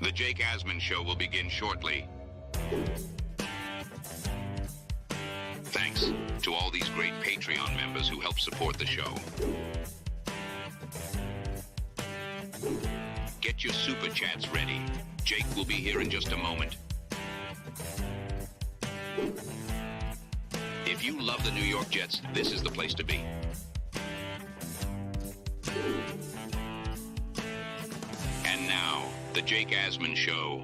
The Jake Asman Show will begin shortly. Thanks to all these great Patreon members who help support the show. Get your super chats ready. Jake will be here in just a moment. If you love the New York Jets, this is the place to be. And now, the Jake Asman Show.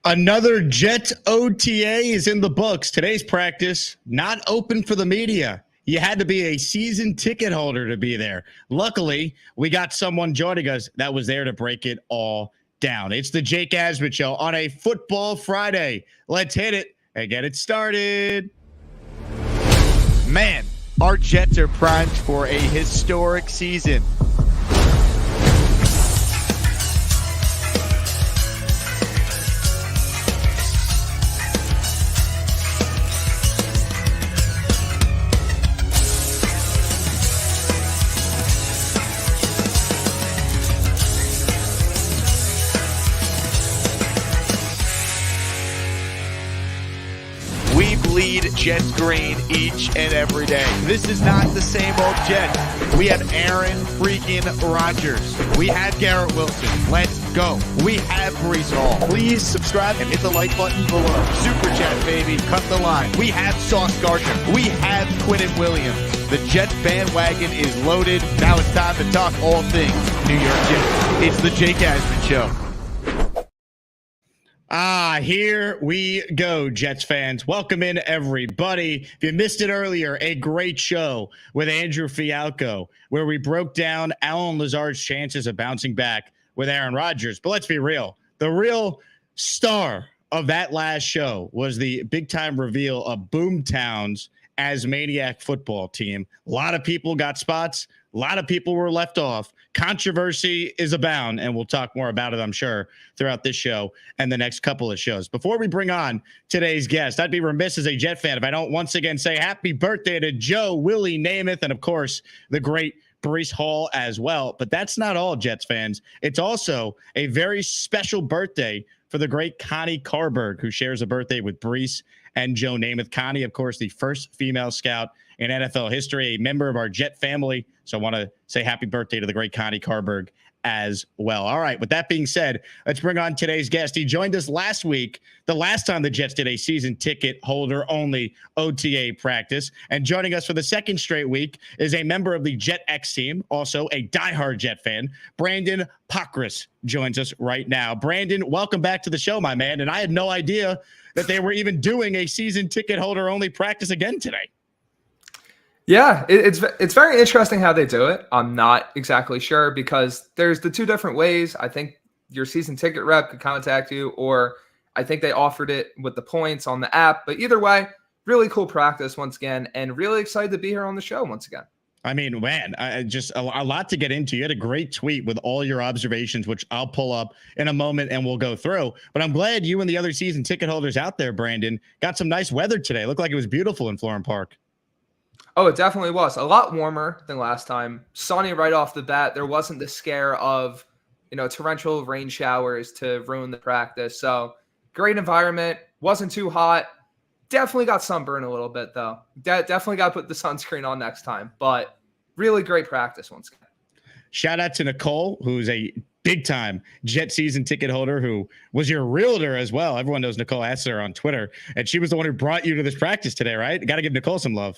Another Jet OTA is in the books. Today's practice, not open for the media. You had to be a season ticket holder to be there. Luckily, we got someone joining us that was there to break it all down. It's the Jake Asman Show on a Football Friday. Let's hit it and get it started. Man, our Jets are primed for a historic season. We bleed Jets green each and every day. This is not the same old Jets. We have Aaron freaking Rodgers. We have Garrett Wilson. Let's go. We have Breece Hall. Please subscribe and hit the like button below. Super chat, baby. Cut the line. We have Sauce Gardner. We have Quinnen Williams. The Jets bandwagon is loaded. Now it's time to talk all things New York Jets. It's the Jake Asman Show. Here we go, Jets fans. Welcome in, everybody. If you missed it earlier, a great show with Andrew Fialco, where we broke down Allen Lazard's chances of bouncing back with Aaron Rodgers. But let's be real. The real star of that last show was the big-time reveal of Boomtown's Asmaniac football team. A lot of people got spots. A lot of people were left off. Controversy is abound, and we'll talk more about it, I'm sure, throughout this show and the next couple of shows. Before we bring on today's guest, I'd be remiss as a Jet fan if I don't once again say happy birthday to Joe Willie Namath and, of course, the great Breece Hall as well. But that's not all, Jets fans. It's also a very special birthday for the great Connie Carberg, who shares a birthday with Breece and Joe Namath. Connie, of course, the first female scout in NFL history, a member of our Jet family. So I want to say happy birthday to the great Connie Carberg as well. All right, with that being said, let's bring on today's guest. He joined us last week, the last time the Jets did a season ticket holder only OTA practice. And joining us for the second straight week is a member of the Jet X team, also a diehard Jet fan. Brandyn Pokrass joins us right now. Brandyn, welcome back to the show, my man. And I had no idea that they were even doing a season ticket holder only practice again today. Yeah, it's very interesting how they do it. I'm not exactly sure because there's the two different ways. I think your season ticket rep could contact you, or I think they offered it with the points on the app. But either way, really cool practice once again, and really excited to be here on the show once again. I mean, man, just a lot to get into. You had a great tweet with all your observations, which I'll pull up in a moment and we'll go through. But I'm glad you and the other season ticket holders out there, Brandyn, got some nice weather today. Looked like it was beautiful in Florham Park. Oh, it definitely was. A lot warmer than last time. Sunny right off the bat. There wasn't the scare of, torrential rain showers to ruin the practice. So great environment. Wasn't too hot. Definitely got sunburned a little bit, though. Definitely got to put the sunscreen on next time. But really great practice once again. Shout out to Nicole, who's a big-time Jet season ticket holder, who was your realtor as well. Everyone knows Nicole Asser on Twitter. And she was the one who brought you to this practice today, right? Got to give Nicole some love.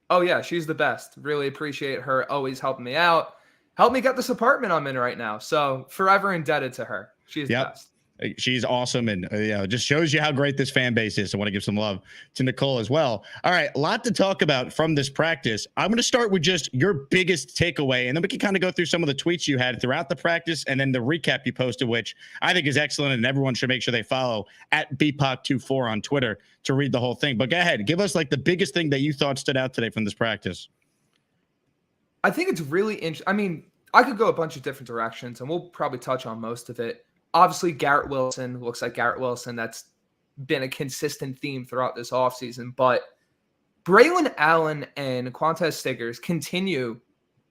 Oh, yeah, she's the best. Really appreciate her always helping me out. Help me get this apartment I'm in right now. So forever indebted to her. She's the best. She's awesome, and just shows you how great this fan base is. I want to give some love to Nicole as well. All right, a lot to talk about from this practice. I'm going to start with just your biggest takeaway, and then we can kind of go through some of the tweets you had throughout the practice, and then the recap you posted, which I think is excellent, and everyone should make sure they follow at BPOC24 on Twitter to read the whole thing. But go ahead, give us like the biggest thing that you thought stood out today from this practice. I think it's really interesting. I mean, I could go a bunch of different directions, and we'll probably touch on most of it. Obviously, Garrett Wilson looks like Garrett Wilson. That's been a consistent theme throughout this offseason. But Braylon Allen and Quantez Stiggers continue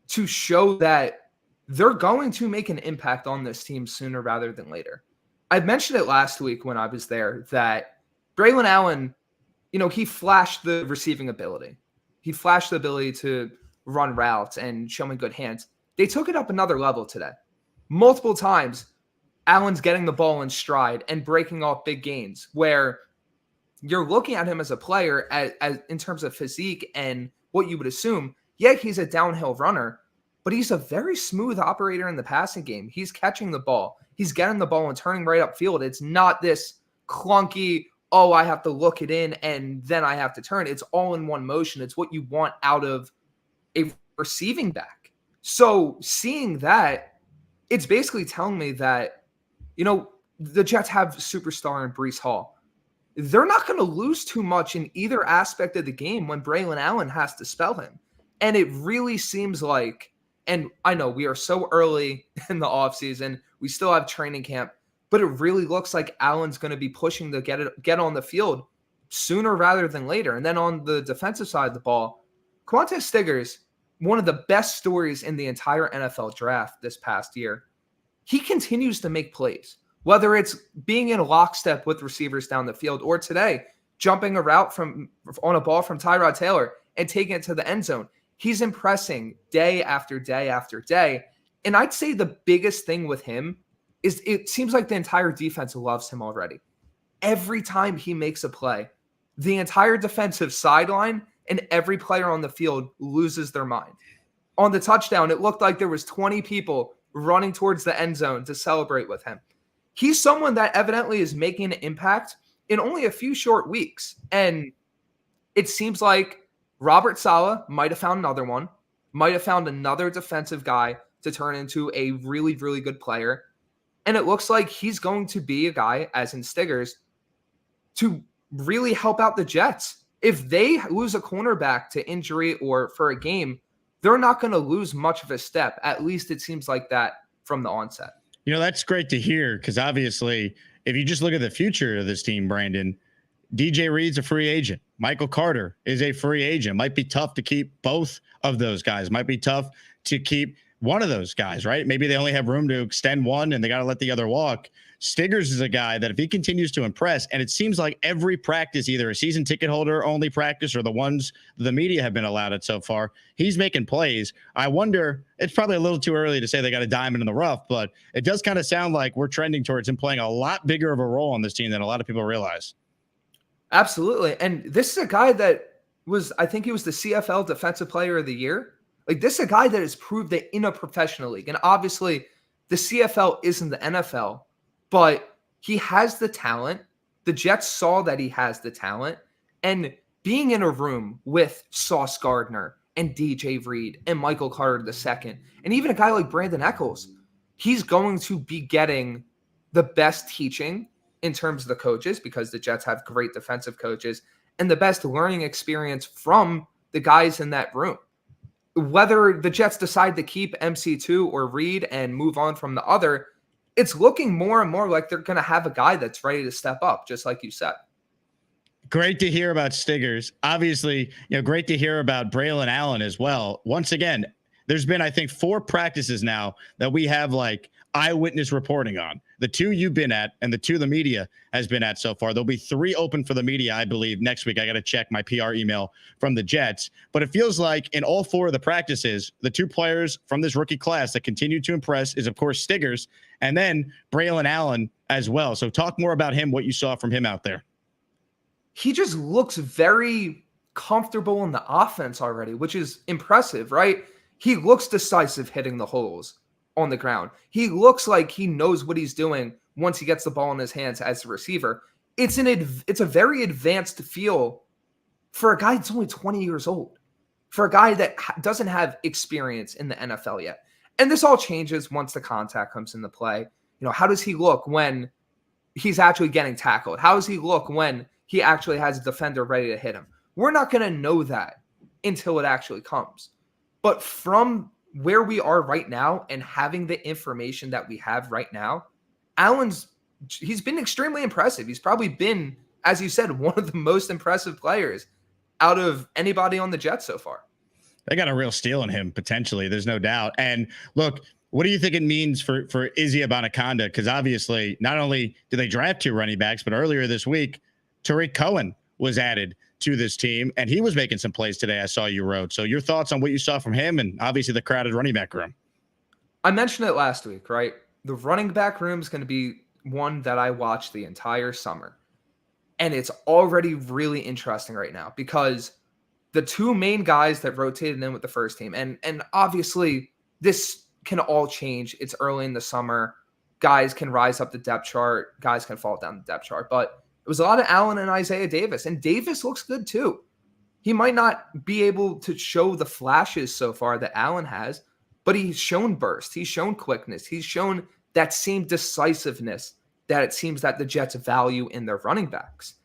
to show that they're going to make an impact on this team sooner rather than later. I mentioned it last week when I was there that Braylon Allen, he flashed the receiving ability. He flashed the ability to run routes and show me good hands. They took it up another level today. Multiple times, Allen's getting the ball in stride and breaking off big gains where you're looking at him as a player as in terms of physique and what you would assume. Yeah, he's a downhill runner, but he's a very smooth operator in the passing game. He's catching the ball. He's getting the ball and turning right upfield. It's not this clunky, oh, I have to look it in and then I have to turn. It's all in one motion. It's what you want out of a receiving back. So seeing that, it's basically telling me that, the Jets have superstar in Breece Hall. They're not going to lose too much in either aspect of the game when Braylon Allen has to spell him. And it really seems like, and I know we are so early in the offseason, we still have training camp, but it really looks like Allen's going to be pushing to get on the field sooner rather than later. And then on the defensive side of the ball, Quante Stiggers, one of the best stories in the entire NFL draft this past year, he continues to make plays, whether it's being in lockstep with receivers down the field or today jumping a route on a ball from Tyrod Taylor and taking it to the end zone. He's impressing day after day after day. And I'd say the biggest thing with him is it seems like the entire defense loves him already. Every time he makes a play, the entire defensive sideline and every player on the field loses their mind. On the touchdown, it looked like there was 20 people running towards the end zone to celebrate with him. He's someone that evidently is making an impact in only a few short weeks. And it seems like Robert Saleh might have found another one, might have found another defensive guy to turn into a really, really good player. And it looks like he's going to be a guy, as in Stiggers, to really help out the Jets. If they lose a cornerback to injury or for a game, they're not going to lose much of a step. At least it seems like that from the onset. That's great to hear because obviously, if you just look at the future of this team, Brandon, DJ Reed's a free agent. Michael Carter is a free agent. Might be tough to keep both of those guys. Might be tough to keep one of those guys, right? Maybe they only have room to extend one and they got to let the other walk. Stiggers is a guy that if he continues to impress, and it seems like every practice, either a season ticket holder only practice or the ones the media have been allowed at so far, he's making plays. I wonder, it's probably a little too early to say they got a diamond in the rough, but it does kind of sound like we're trending towards him playing a lot bigger of a role on this team than a lot of people realize. Absolutely. And this is a guy that I think he was the CFL Defensive Player of the Year. Like, this is a guy that has proved that in a professional league. And obviously, the CFL isn't the NFL, but he has the talent. The Jets saw that he has the talent. And being in a room with Sauce Gardner and DJ Reed and Michael Carter II, and even a guy like Brandon Echols, he's going to be getting the best teaching in terms of the coaches, because the Jets have great defensive coaches, and the best learning experience from the guys in that room. Whether the Jets decide to keep MC2 or Reed and move on from the other, it's looking more and more like they're going to have a guy that's ready to step up, just like you said. Great to hear about Stiggers. Obviously, great to hear about Braylon Allen as well. Once again, there's been, I think, 4 practices now that we have like eyewitness reporting on. The 2 you've been at and the 2 the media has been at so far. There'll be 3 open for the media, I believe, next week. I got to check my PR email from the Jets. But it feels like in all 4 of the practices, the 2 players from this rookie class that continue to impress is, of course, Stiggers and then Braylon Allen as well. So talk more about him, what you saw from him out there. He just looks very comfortable in the offense already, which is impressive, right? He looks decisive hitting the holes on the ground. He looks like he knows what he's doing once he gets the ball in his hands as a receiver. It's a very advanced feel for a guy that's only 20 years old, for a guy that doesn't have experience in the NFL yet. And this all changes once the contact comes into play. How does he look when he's actually getting tackled? How does he look when he actually has a defender ready to hit him? We're not going to know that until it actually comes. But from where we are right now and having the information that we have right now, he's been extremely impressive. He's probably been, as you said, one of the most impressive players out of anybody on the Jets so far. They got a real steal in him, potentially. There's no doubt. And look, what do you think it means for Izzy Abanikanda? Because obviously, not only did they draft 2 running backs, but earlier this week, Tariq Cohen was added to this team, and he was making some plays today. I saw you wrote. So your thoughts on what you saw from him and obviously the crowded running back room. I mentioned it last week, right? The running back room is going to be one that I watched the entire summer. And it's already really interesting right now because the 2 main guys that rotated in with the first team, and obviously this can all change. It's early in the summer. Guys can rise up the depth chart. Guys can fall down the depth chart. But it was a lot of Allen and Isaiah Davis. And Davis looks good too. He might not be able to show the flashes so far that Allen has, but he's shown burst. He's shown quickness. He's shown that same decisiveness that it seems that the Jets value in their running backs.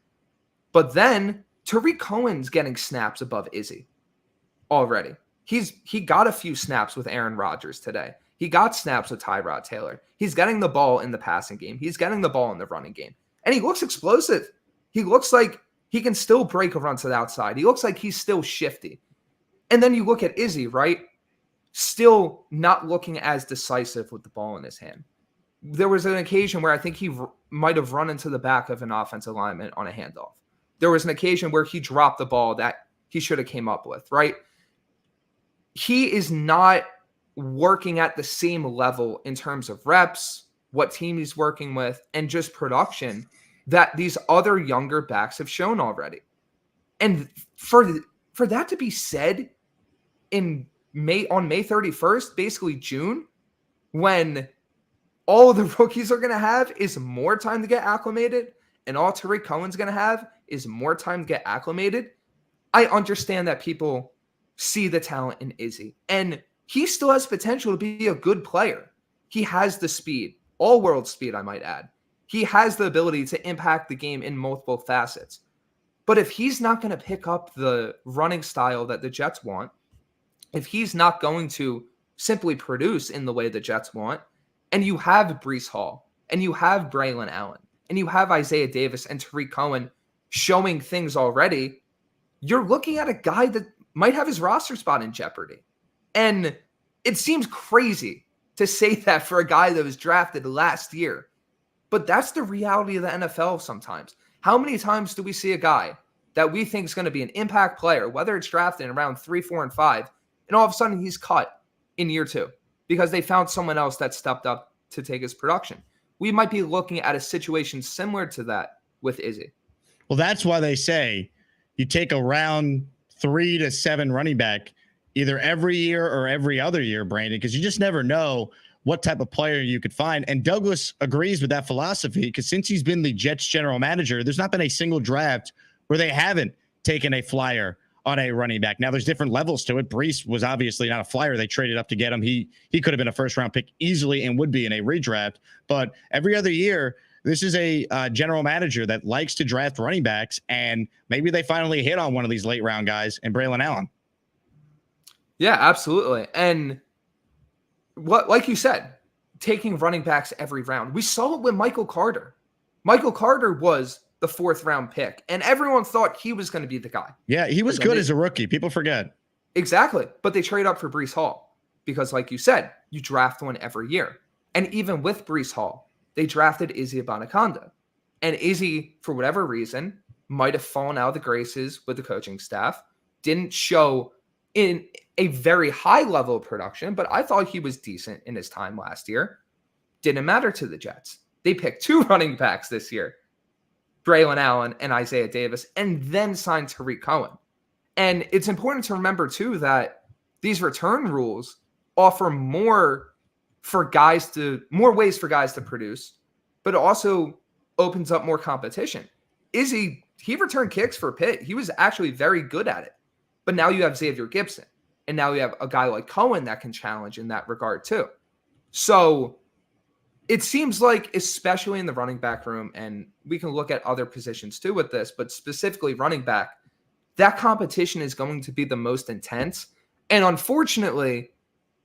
But then Tariq Cohen's getting snaps above Izzy already. He got a few snaps with Aaron Rodgers today. He got snaps with Tyrod Taylor. He's getting the ball in the passing game. He's getting the ball in the running game. And he looks explosive. He looks like he can still break a run to the outside. He looks like he's still shifty. And then you look at Izzy, right? Still not looking as decisive with the ball in his hand. There was an occasion where I think he might have run into the back of an offensive lineman on a handoff. There was an occasion where he dropped the ball that he should have came up with, right? He is not working at the same level in terms of reps, what team he's working with, and just production that these other younger backs have shown already. And for that to be said on May 31st, basically June, when all the rookies are going to have is more time to get acclimated, and all Tariq Cohen's going to have is more time to get acclimated, I understand that people see the talent in Izzy. And he still has potential to be a good player. He has the speed, all-world speed, I might add. He has the ability to impact the game in multiple facets. But if he's not going to pick up the running style that the Jets want, if he's not going to simply produce in the way the Jets want, and you have Breece Hall, and you have Braylon Allen, and you have Isaiah Davis and Tariq Cohen showing things already, you're looking at a guy that might have his roster spot in jeopardy. And it seems crazy to say that for a guy that was drafted last year. But that's the reality of the NFL sometimes. How many times do we see a guy that we think is going to be an impact player, whether it's drafted in round 3, 4, and 5, and all of a sudden he's cut in year 2 because they found someone else that stepped up to take his production? We might be looking at a situation similar to that with Izzy. Well, that's why they say you take a round 3 to 7 running back either every year or every other year, Brandon, because you just never know what type of player you could find. And Douglas agrees with that philosophy because since he's been the Jets general manager, there's not been a single draft where they haven't taken a flyer on a running back. Now, there's different levels to it. Breece was obviously not a flyer. They traded up to get him. He could have been a first-round pick easily and would be in a redraft. But every other year, this is a general manager that likes to draft running backs, and maybe they finally hit on one of these late-round guys and Braylon Allen. Yeah, absolutely. And like you said, taking running backs every round. We saw it with Michael Carter. Michael Carter was the 4th round pick, and everyone thought he was going to be the guy. Yeah, he was good as a rookie. People forget. Exactly. But they trade up for Breece Hall because, like you said, you draft one every year. And even with Breece Hall, they drafted Izzy Abanikanda. And Izzy, for whatever reason, might have fallen out of the graces with the coaching staff, didn't show in a very high level of production, but I thought he was decent in his time last year. Didn't matter to the Jets. They picked 2 running backs this year, Braylon Allen and Isaiah Davis, and then signed Tariq Cohen. And it's important to remember, too, that these return rules offer more ways for guys to produce, but it also opens up more competition. Izzy, he returned kicks for Pitt. He was actually very good at it. But now you have Xavier Gibson, and now you have a guy like Cohen that can challenge in that regard, too. So it seems like, especially in the running back room, and we can look at other positions too with this, but specifically running back, that competition is going to be the most intense. And unfortunately,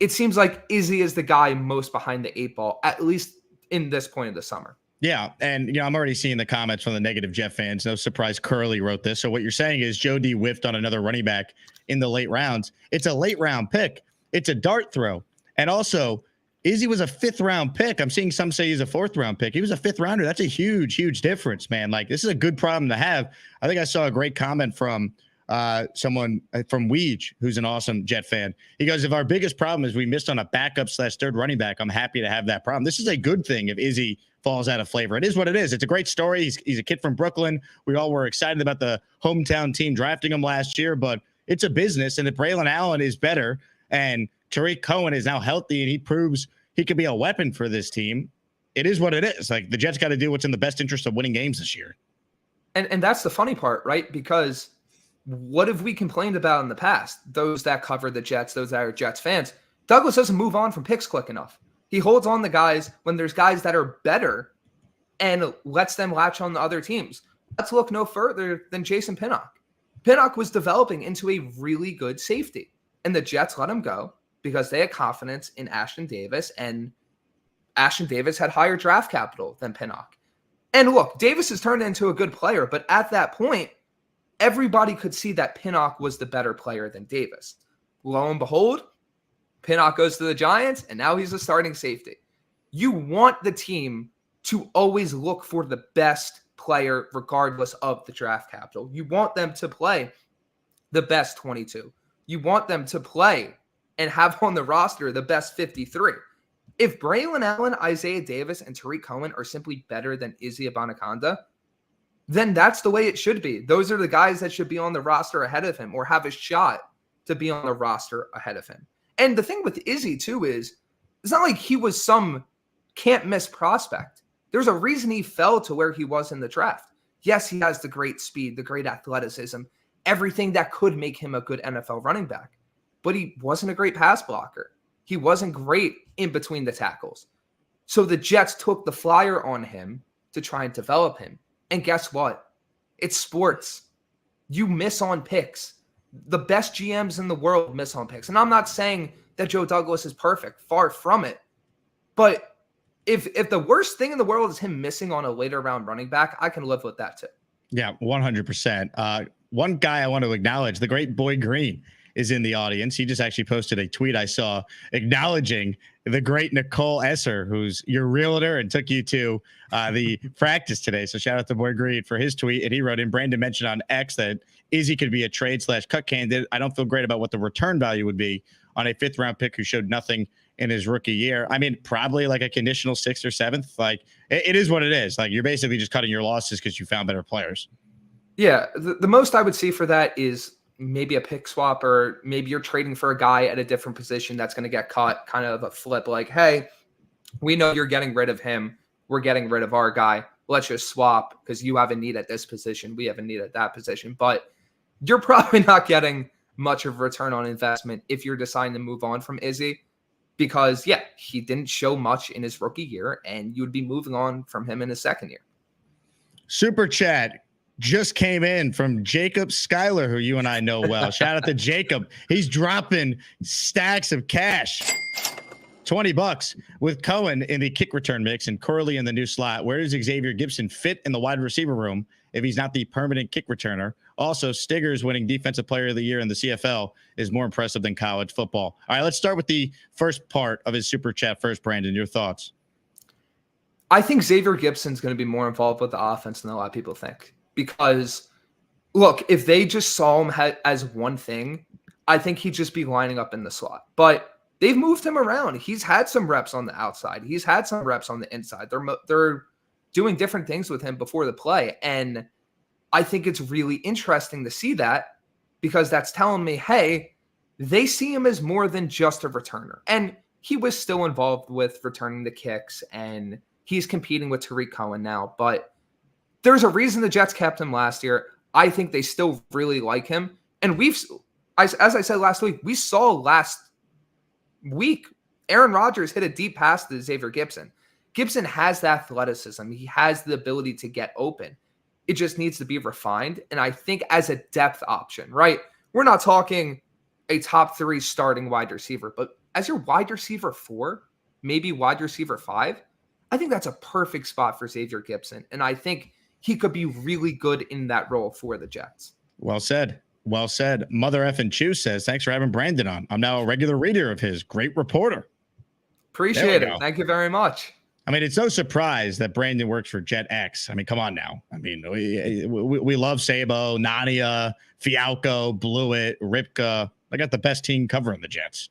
it seems like Izzy is the guy most behind the 8 ball, at least in this point of the summer. Yeah, and I'm already seeing the comments from the negative Jet fans. No surprise, Curly wrote this. So what you're saying is Joe D whiffed on another running back in the late rounds. It's a late round pick. It's a dart throw. And also, Izzy was a 5th-round pick. I'm seeing some say he's a 4th-round pick. He was a 5th-rounder. That's a huge, huge difference, man. Like, this is a good problem to have. I think I saw a great comment from someone from Weege, who's an awesome Jet fan. He goes, if our biggest problem is we missed on a backup/3rd running back, I'm happy to have that problem. This is a good thing if Izzy falls out of flavor. It is what it is. It's a great story. He's a kid from Brooklyn. We all were excited about the hometown team drafting him last year, but it's a business. And if Braylon Allen is better and Tariq Cohen is now healthy and he proves he could be a weapon for this team, it is what it is. Like, the Jets got to do what's in the best interest of winning games this year. And that's the funny part, right? Because what have we complained about in the past? Those that cover the Jets, those that are Jets fans. Douglas doesn't move on from picks quick enough. He holds on to guys when there's guys that are better and lets them latch on to other teams. Let's look no further than Jason Pinnock. Pinnock was developing into a really good safety, and the Jets let him go because they had confidence in Ashton Davis, and Ashton Davis had higher draft capital than Pinnock. And look, Davis has turned into a good player, but at that point, everybody could see that Pinnock was the better player than Davis. Lo and behold, Pinnock goes to the Giants, and now he's a starting safety. You want the team to always look for the best player regardless of the draft capital. You want them to play the best 22. You want them to play and have on the roster the best 53. If Braylon Allen, Isaiah Davis, and Tariq Cohen are simply better than Izzy Abanikanda, then that's the way it should be. Those are the guys that should be on the roster ahead of him or have a shot to be on the roster ahead of him. And the thing with Izzy, too, is it's not like he was some can't-miss prospect. There's a reason he fell to where he was in the draft. Yes, he has the great speed, the great athleticism, everything that could make him a good NFL running back. But he wasn't a great pass blocker. He wasn't great in between the tackles. So the Jets took the flyer on him to try and develop him. And guess what? It's sports. You miss on picks. The best GMs in the world miss on picks. And I'm not saying that Joe Douglas is perfect. Far from it. But if the worst thing in the world is him missing on a later round running back, I can live with that too. Yeah, 100%. One guy I want to acknowledge, the great Boy Green, is in the audience. He just actually posted a tweet I saw acknowledging the great Nicole Esser, who's your realtor and took you to the practice today. So shout out to Boy Green for his tweet. And he wrote in, Brandon mentioned on X that Izzy could be a trade/cut candidate. I don't feel great about what the return value would be on a 5th-round pick who showed nothing in his rookie year. I mean, probably like a conditional 6th or 7th. Like, it is what it is. Like, you're basically just cutting your losses because you found better players. Yeah, the most I would see for that is maybe a pick swap, or maybe you're trading for a guy at a different position that's going to get cut, kind of a flip like, hey, we know you're getting rid of him. We're getting rid of our guy. Let's just swap because you have a need at this position. We have a need at that position. But you're probably not getting much of a return on investment if you're deciding to move on from Izzy because, yeah, he didn't show much in his rookie year, and you would be moving on from him in his second year. Super chat just came in from Jacob Schuyler, who you and I know well. Shout out to Jacob. He's dropping stacks of cash. $20 with Cohen in the kick return mix and Corley in the new slot. Where does Xavier Gipson fit in the wide receiver room if he's not the permanent kick returner? Also, Stiggers winning Defensive Player of the Year in the CFL is more impressive than college football. All right, let's start with the first part of his super chat first. Brandon, your thoughts? I think Xavier Gipson's going to be more involved with the offense than a lot of people think. Because, look, if they just saw him as one thing, I think he'd just be lining up in the slot. But they've moved him around. He's had some reps on the outside. He's had some reps on the inside. They're doing different things with him before the play. And I think it's really interesting to see that because that's telling me, hey, they see him as more than just a returner. And he was still involved with returning the kicks, and he's competing with Tariq Cohen now. But there's a reason the Jets kept him last year. I think they still really like him. And as I said last week, we saw last week, Aaron Rodgers hit a deep pass to Xavier Gipson. Gipson has the athleticism. He has the ability to get open. It just needs to be refined. And I think as a depth option, right? We're not talking a top 3 starting wide receiver, but as your wide receiver 4, maybe wide receiver 5, I think that's a perfect spot for Xavier Gipson. And I think he could be really good in that role for the Jets. Well said. Well said. Mother effing Chew says, thanks for having Brandon on. I'm now a regular reader of his. Great reporter. Appreciate it. Thank you very much. I mean, it's no surprise that Brandon works for Jet X. I mean, come on now. I mean, we love Sabo, Nadia, Fialco, Blewett, Ripka. I got the best team covering the Jets.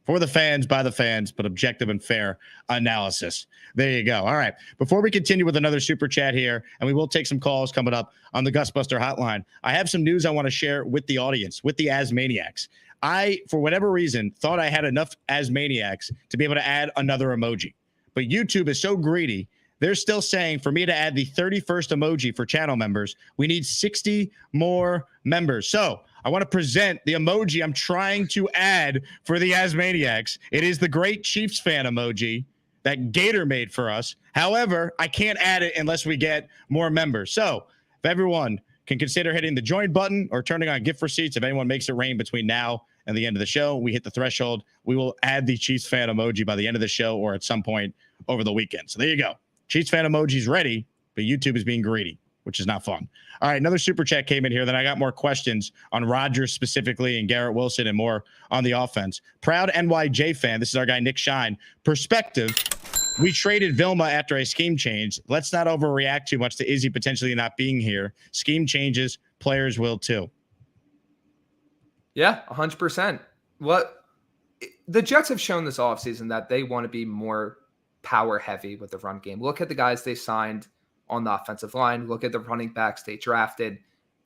For the fans, by the fans, but objective and fair analysis. There you go. All right. Before we continue with another super chat here, and we will take some calls coming up on the Gusbuster hotline, I have some news I want to share with the audience, with the Asmaniacs. I, for whatever reason, thought I had enough Asmaniacs to be able to add another emoji. But YouTube is so greedy, they're still saying for me to add the 31st emoji for channel members, we need 60 more members. So I want to present the emoji I'm trying to add for the Asmaniacs. It is the great Chiefs fan emoji that Gator made for us. However, I can't add it unless we get more members. So if everyone can consider hitting the join button or turning on gift receipts, if anyone makes it rain between now and the end of the show, we hit the threshold, we will add the Chiefs fan emoji by the end of the show or at some point over the weekend. So there you go. Chiefs fan emoji is ready, but YouTube is being greedy, which is not fun. All right, another super chat came in here. Then I got more questions on Rodgers specifically and Garrett Wilson and more on the offense. Proud NYJ fan. This is our guy, Nick Shine. Perspective. We traded Vilma after a scheme change. Let's not overreact too much to Izzy potentially not being here. Scheme changes, players will too. Yeah, 100%. The Jets have shown this offseason that they want to be more power heavy with the run game. Look at the guys they signed on the offensive line. Look at the running backs they drafted.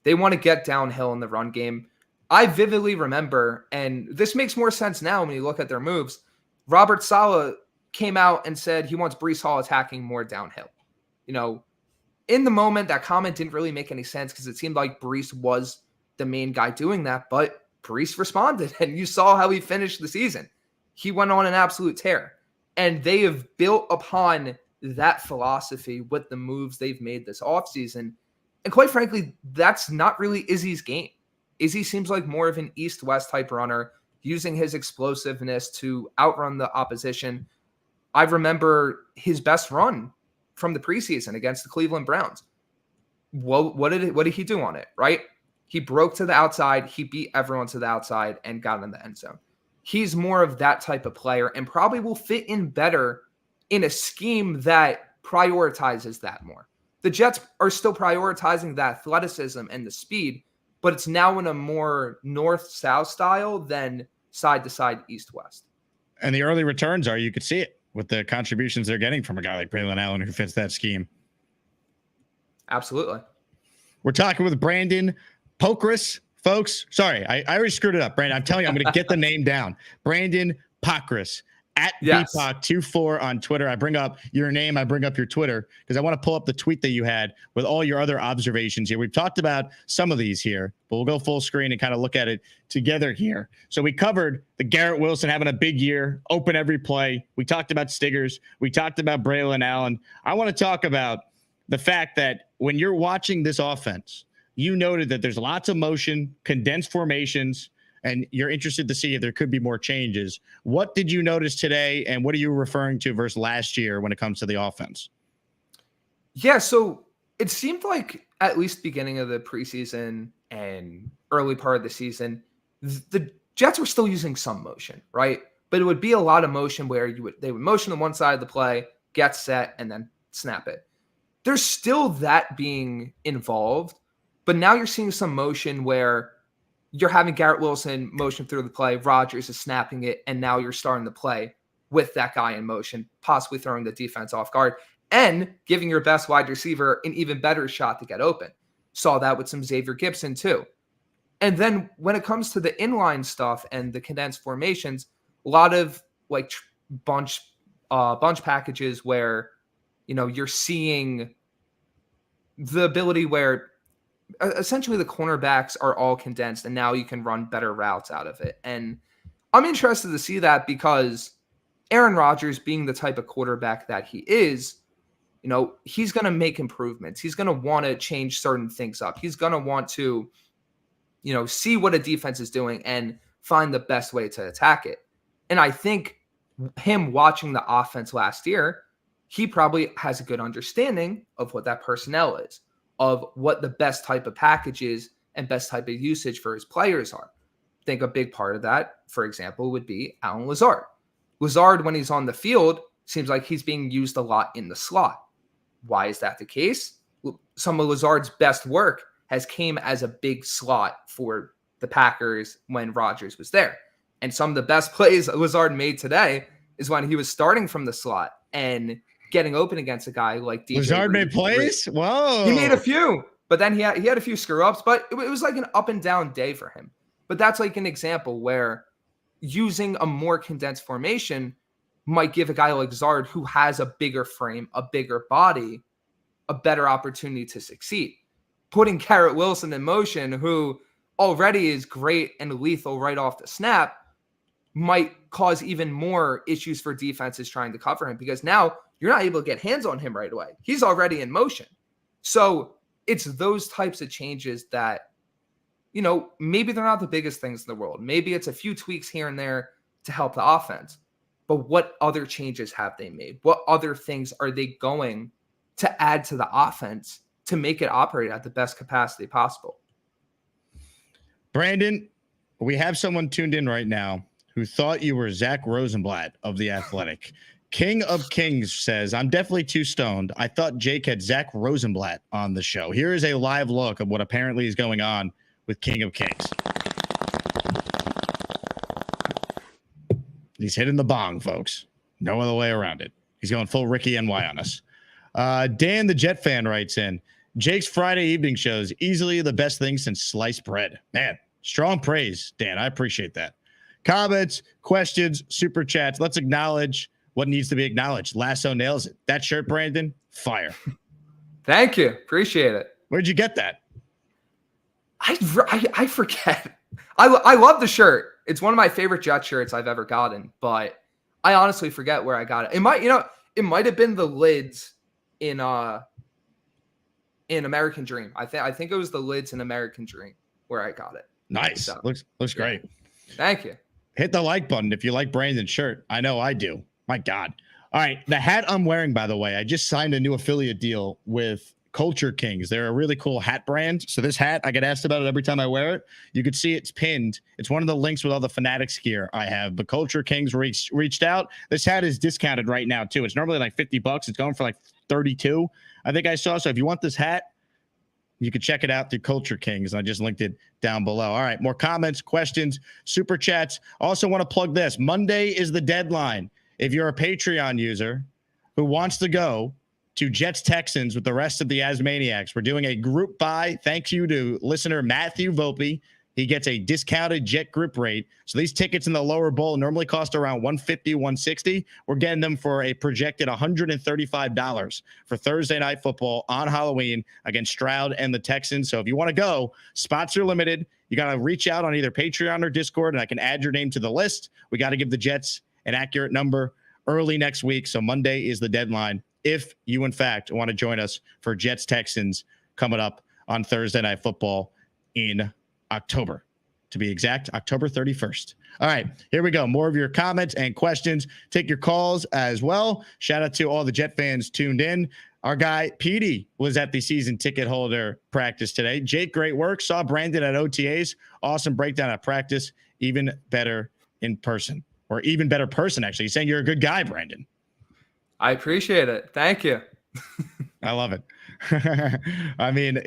They want to get downhill in the run game. I vividly remember, and this makes more sense now when you look at their moves, Robert Saleh came out and said he wants Breece Hall attacking more downhill. You know, in the moment, that comment didn't really make any sense because it seemed like Breece was the main guy doing that, but Breece responded, and you saw how he finished the season. He went on an absolute tear, and they have built upon that philosophy with the moves they've made this offseason. And quite frankly, that's not really Izzy's game. Izzy seems like more of an east-west type runner, using his explosiveness to outrun the opposition. I remember his best run from the preseason against the Cleveland Browns. What did he do on it, right? He broke to the outside, he beat everyone to the outside, and got in the end zone. He's more of that type of player and probably will fit in better in a scheme that prioritizes that more. The Jets are still prioritizing the athleticism and the speed, but it's now in a more north-south style than side-to-side, east-west. And the early returns are, you could see it with the contributions they're getting from a guy like Braylon Allen who fits that scheme. Absolutely. We're talking with Brandyn Pokrass, folks. Sorry, I already screwed it up, Brandon. I'm telling you, I'm going to get the name down. Brandyn Pokrass at BPOC24 on Twitter. I bring up your name. I bring up your Twitter because I want to pull up the tweet that you had with all your other observations here. We've talked about some of these here, but we'll go full screen and kind of look at it together here. So we covered the Garrett Wilson having a big year, open every play. We talked about Stiggers. We talked about Braylon Allen. I want to talk about the fact that when you're watching this offense, you noted that there's lots of motion, condensed formations, and you're interested to see if there could be more changes. What did you notice today, and what are you referring to versus last year when it comes to the offense? Yeah, so it seemed like at least beginning of the preseason and early part of the season, the Jets were still using some motion, right? But it would be a lot of motion where they would motion on one side of the play, get set, and then snap it. There's still that being involved, but now you're seeing some motion where you're having Garrett Wilson motion through the play, Rodgers is snapping it, and now you're starting to play with that guy in motion, possibly throwing the defense off guard and giving your best wide receiver an even better shot to get open. Saw that with some Xavier Gibson too. And then when it comes to the inline stuff and the condensed formations, a lot of like bunch packages where, you know, you're seeing the ability where essentially the cornerbacks are all condensed and now you can run better routes out of it. And I'm interested to see that because Aaron Rodgers, being the type of quarterback that he is, you know, he's going to make improvements. He's going to want to change certain things up. He's going to want to, you know, see what a defense is doing and find the best way to attack it. And I think him watching the offense last year, he probably has a good understanding of what that personnel is, of what the best type of package is and best type of usage for his players are. I think a big part of that, for example, would be Allen Lazard. Lazard, when he's on the field, seems like he's being used a lot in the slot. Why is that the case? Some of Lazard's best work has came as a big slot for the Packers when Rodgers was there. And some of the best plays Lazard made today is when he was starting from the slot and getting open against a guy like DJ Lazard Reed. made plays? Whoa. He made a few, but then he had a few screw-ups, but it was like an up and down day for him. But that's like an example where using a more condensed formation might give a guy like Lazard, who has a bigger frame, a bigger body, a better opportunity to succeed. Putting Garrett Wilson in motion, who already is great and lethal right off the snap, might cause even more issues for defenses trying to cover him, because now you're not able to get hands on him right away. He's already in motion. So it's those types of changes that, maybe they're not the biggest things in the world. Maybe it's a few tweaks here and there to help the offense. But what other changes have they made? What other things are they going to add to the offense to make it operate at the best capacity possible? Brandon, we have someone tuned in right now who thought you were Zach Rosenblatt of The Athletic. King of Kings says, I'm definitely too stoned. I thought Jake had Zach Rosenblatt on the show. Here is a live look of what apparently is going on with King of Kings. He's hitting the bong, folks. No other way around it. He's going full Ricky NY on us. Dan, the Jet fan, writes in, Jake's Friday evening shows, easily the best thing since sliced bread. Man, strong praise, Dan. I appreciate that. Comments, questions, super chats. Let's acknowledge what needs to be acknowledged. Lasso nails it. That shirt, Brandon, fire. Thank you. Appreciate it. Where'd you get that? I forget. I love the shirt. It's one of my favorite Jet shirts I've ever gotten, but I honestly forget where I got it. It might have been the lids in American Dream. I think it was the lids in American Dream where I got it. Nice. So, looks great. Thank you. Hit the like button if you like Brandon's shirt. I know I do. My God. All right. The hat I'm wearing, by the way, I just signed a new affiliate deal with Culture Kings. They're a really cool hat brand. So this hat, I get asked about it every time I wear it. You can see it's pinned. It's one of the links with all the Fanatics gear I have. But Culture Kings reached out. This hat is discounted right now, too. It's normally like $50. It's going for like 32, I think I saw. So if you want this hat, you can check it out through Culture Kings. I just linked it down below. All right, more comments, questions, super chats. Also want to plug this. Monday is the deadline. If you're a Patreon user who wants to go to Jets Texans with the rest of the Asmaniacs, we're doing a group buy. Thank you to listener Matthew Volpe. He gets a discounted Jet group rate. So these tickets in the lower bowl normally cost around $150, $160. We're getting them for a projected $135 for Thursday Night Football on Halloween against Stroud and the Texans. So if you want to go, spots are limited. You got to reach out on either Patreon or Discord, and I can add your name to the list. We got to give the Jets an accurate number early next week. So Monday is the deadline if you, in fact, want to join us for Jets Texans coming up on Thursday Night Football in October, to be exact, October 31st. All right, here we go. More of your comments and questions. Take your calls as well. Shout out to all the Jet fans tuned in. Our guy, Petey, was at the season ticket holder practice today. Jake, great work. Saw Brandon at OTAs. Awesome breakdown at practice. Even better in person, or even better person, actually. He's saying you're a good guy, Brandon. I appreciate it. Thank you. I love it. I mean,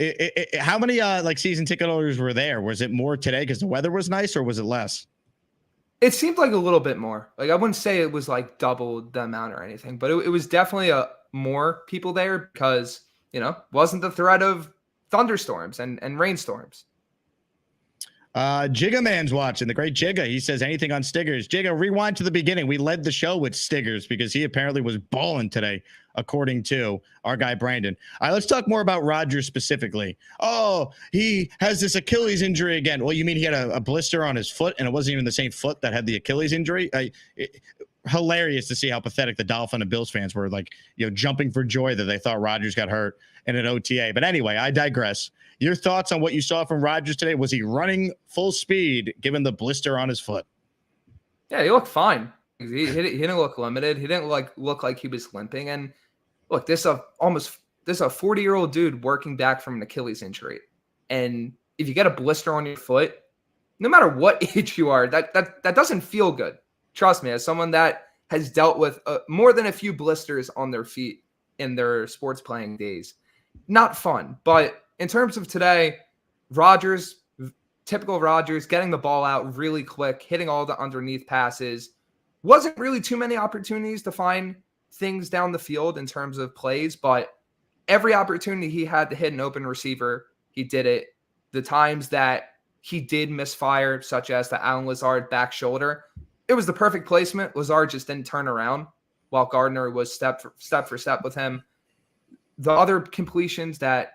how many season ticket holders were there? Was it more today because the weather was nice, or was it less? It seemed like a little bit more. Like, I wouldn't say it was like double the amount or anything, but it was definitely more people there because, wasn't the threat of thunderstorms and rainstorms. Jigga Man's watching, the great Jigga. He says, anything on Stiggers? Jigga, rewind to the beginning. We led the show with Stiggers because he apparently was balling today, according to our guy Brandon. All right, let's talk more about Rodgers specifically. Oh, he has this Achilles injury again. Well, you mean he had a blister on his foot, and it wasn't even the same foot that had the Achilles injury? Hilarious to see how pathetic the Dolphin and Bills fans were, jumping for joy that they thought Rodgers got hurt in an OTA. But anyway, I digress. Your thoughts on what you saw from Rodgers today? Was he running full speed given the blister on his foot? Yeah, he looked fine. He didn't look limited. He didn't look like he was limping. And look, this is a 40-year-old dude working back from an Achilles injury. And if you get a blister on your foot, no matter what age you are, that doesn't feel good. Trust me, as someone that has dealt with more than a few blisters on their feet in their sports playing days. Not fun. But in terms of today, Rodgers, typical Rodgers, getting the ball out really quick, hitting all the underneath passes. Wasn't really too many opportunities to find things down the field in terms of plays, but every opportunity he had to hit an open receiver, he did it. The times that he did misfire, such as the Allen Lazard back shoulder, it was the perfect placement. Lazard just didn't turn around while Gardner was step for step with him. The other completions the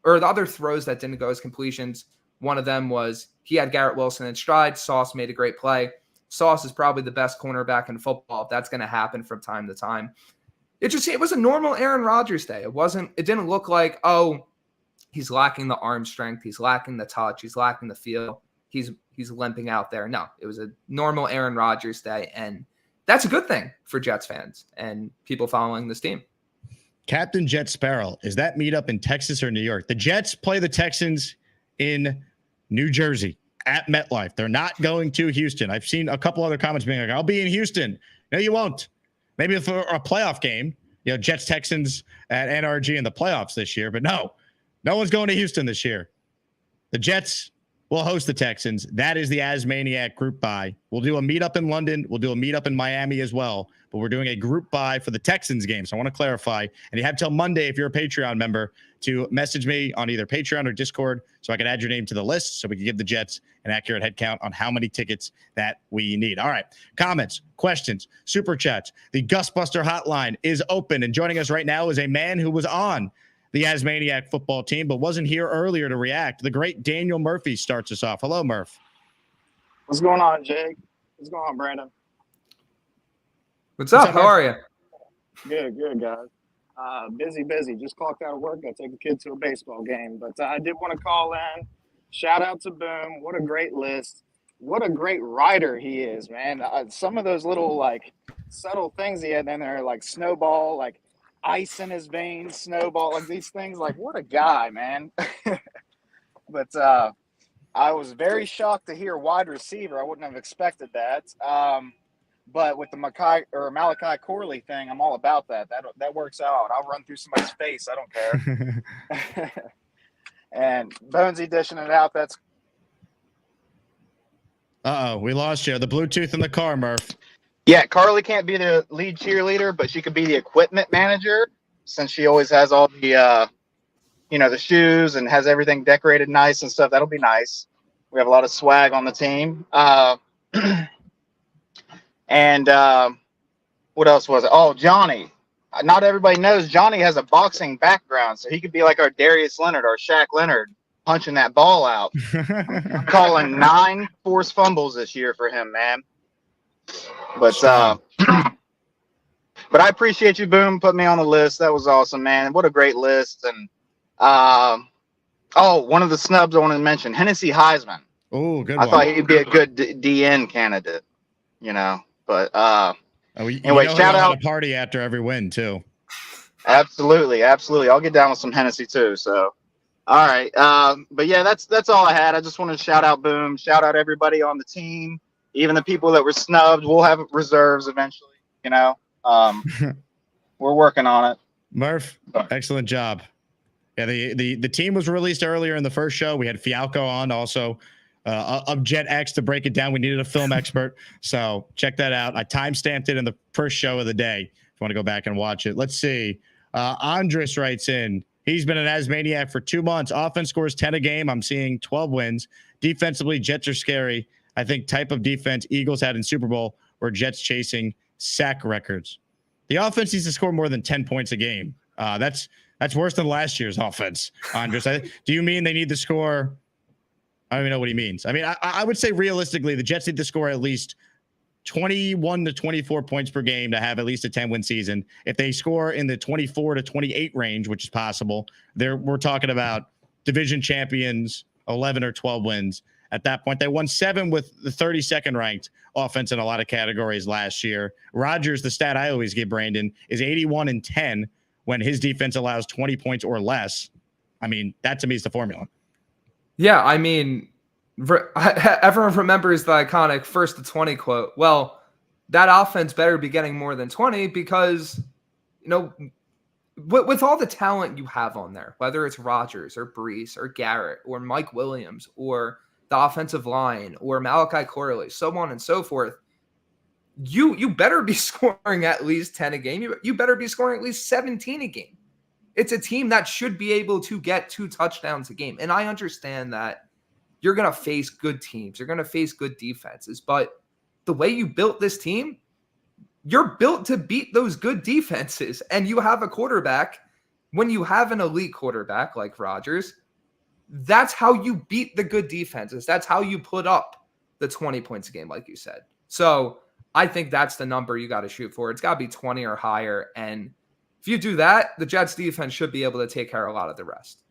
other throws that didn't go as completions, one of them was he had Garrett Wilson in stride. Sauce made a great play. Sauce is probably the best cornerback in football. That's going to happen from time to time. It was a normal Aaron Rodgers day. It didn't look like, oh, he's lacking the arm strength. He's lacking the touch. He's lacking the feel. He's limping out there. No, it was a normal Aaron Rodgers day. And that's a good thing for Jets fans and people following this team. Captain Jet Sparrow, is that meetup in Texas or New York? The Jets play the Texans in New Jersey at MetLife. They're not going to Houston. I've seen a couple other comments being like, I'll be in Houston. No, you won't. Maybe for a playoff game, Jets Texans at NRG in the playoffs this year, but no one's going to Houston this year. The Jets will host the Texans. That is the Asmaniac group buy. We'll do a meetup in London. We'll do a meetup in Miami as well, but we're doing a group buy for the Texans game. So I want to clarify, and you have till Monday, if you're a Patreon member, to message me on either Patreon or Discord so I can add your name to the list so we can give the Jets an accurate head count on how many tickets that we need. All right. Comments, questions, super chats. The Gusbuster hotline is open, and joining us right now is a man who was on the Asmaniac football team but wasn't here earlier to react. The great Daniel Murphy starts us off. Hello, Murph. What's going on, Jake? What's going on, Brandon? What's up? How are you? Good, guys. Busy. Just clocked out of work. Got to take a kid to a baseball game. But I did want to call in. Shout out to Boom. What a great list. What a great writer he is, man. Some of those little, subtle things he had in there, like Snowball, like ice in his veins, Snowball, like these things. Like, what a guy, man. But I was very shocked to hear wide receiver. I wouldn't have expected that. But with the Malachi Corley thing, I'm all about that. That works out. I'll run through somebody's face. I don't care. And Bonesy dishing it out. That's. We lost you. The Bluetooth in the car, Murph. Yeah, Carly can't be the lead cheerleader, but she could be the equipment manager since she always has all the, the shoes and has everything decorated nice and stuff. That'll be nice. We have a lot of swag on the team. And what else was it? Oh, Johnny. Not everybody knows Johnny has a boxing background, so he could be like our Darius Leonard or Shaq Leonard punching that ball out. I'm calling 9 forced fumbles this year for him, man. But I appreciate you, Boom, putting me on the list. That was awesome, man. What a great list. And one of the snubs I wanted to mention, Hennessy Heisman. Oh, good I one. thought he'd be a good DN candidate, But anyway, shout out. A party after every win too. Absolutely. I'll get down with some Hennessy too. So, all right. But yeah, that's all I had. I just wanted to shout out Boom, shout out everybody on the team, even the people that were snubbed. We'll have reserves eventually. We're working on it. Murph, excellent job. Yeah, the team was released earlier in the first show. We had Fialco on also. Of Jet X to break it down. We needed a film expert. So check that out. I timestamped it in the first show of the day. If you want to go back and watch it. Let's see. Andres writes in. He's been an Asmaniac for 2 months. Offense scores 10 a game. I'm seeing 12 wins. Defensively, Jets are scary. I think type of defense Eagles had in Super Bowl were Jets chasing sack records. The offense needs to score more than 10 points a game. That's worse than last year's offense, Andres. Do you mean they need to score? I don't even know what he means. I mean, I would say realistically, the Jets need to score at least 21 to 24 points per game to have at least a 10-win season. If they score in the 24 to 28 range, which is possible, we're talking about division champions, 11 or 12 wins. At that point, they won 7 with the 32nd ranked offense in a lot of categories last year. Rodgers, the stat I always give Brandon, is 81-10 when his defense allows 20 points or less. I mean, that to me is the formula. Yeah, I mean, everyone remembers the iconic 1st to 20 quote. Well, that offense better be getting more than 20 because, with all the talent you have on there, whether it's Rodgers or Brees or Garrett or Mike Williams or the offensive line or Malachi Corley, so on and so forth, you better be scoring at least 10 a game. You better be scoring at least 17 a game. It's a team that should be able to get 2 touchdowns a game. And I understand that you're going to face good teams. You're going to face good defenses. But the way you built this team, you're built to beat those good defenses. And you have a quarterback, when you have an elite quarterback like Rodgers, that's how you beat the good defenses. That's how you put up the 20 points a game, like you said. So I think that's the number you got to shoot for. It's got to be 20 or higher. And if you do that, the Jets defense should be able to take care of a lot of the rest.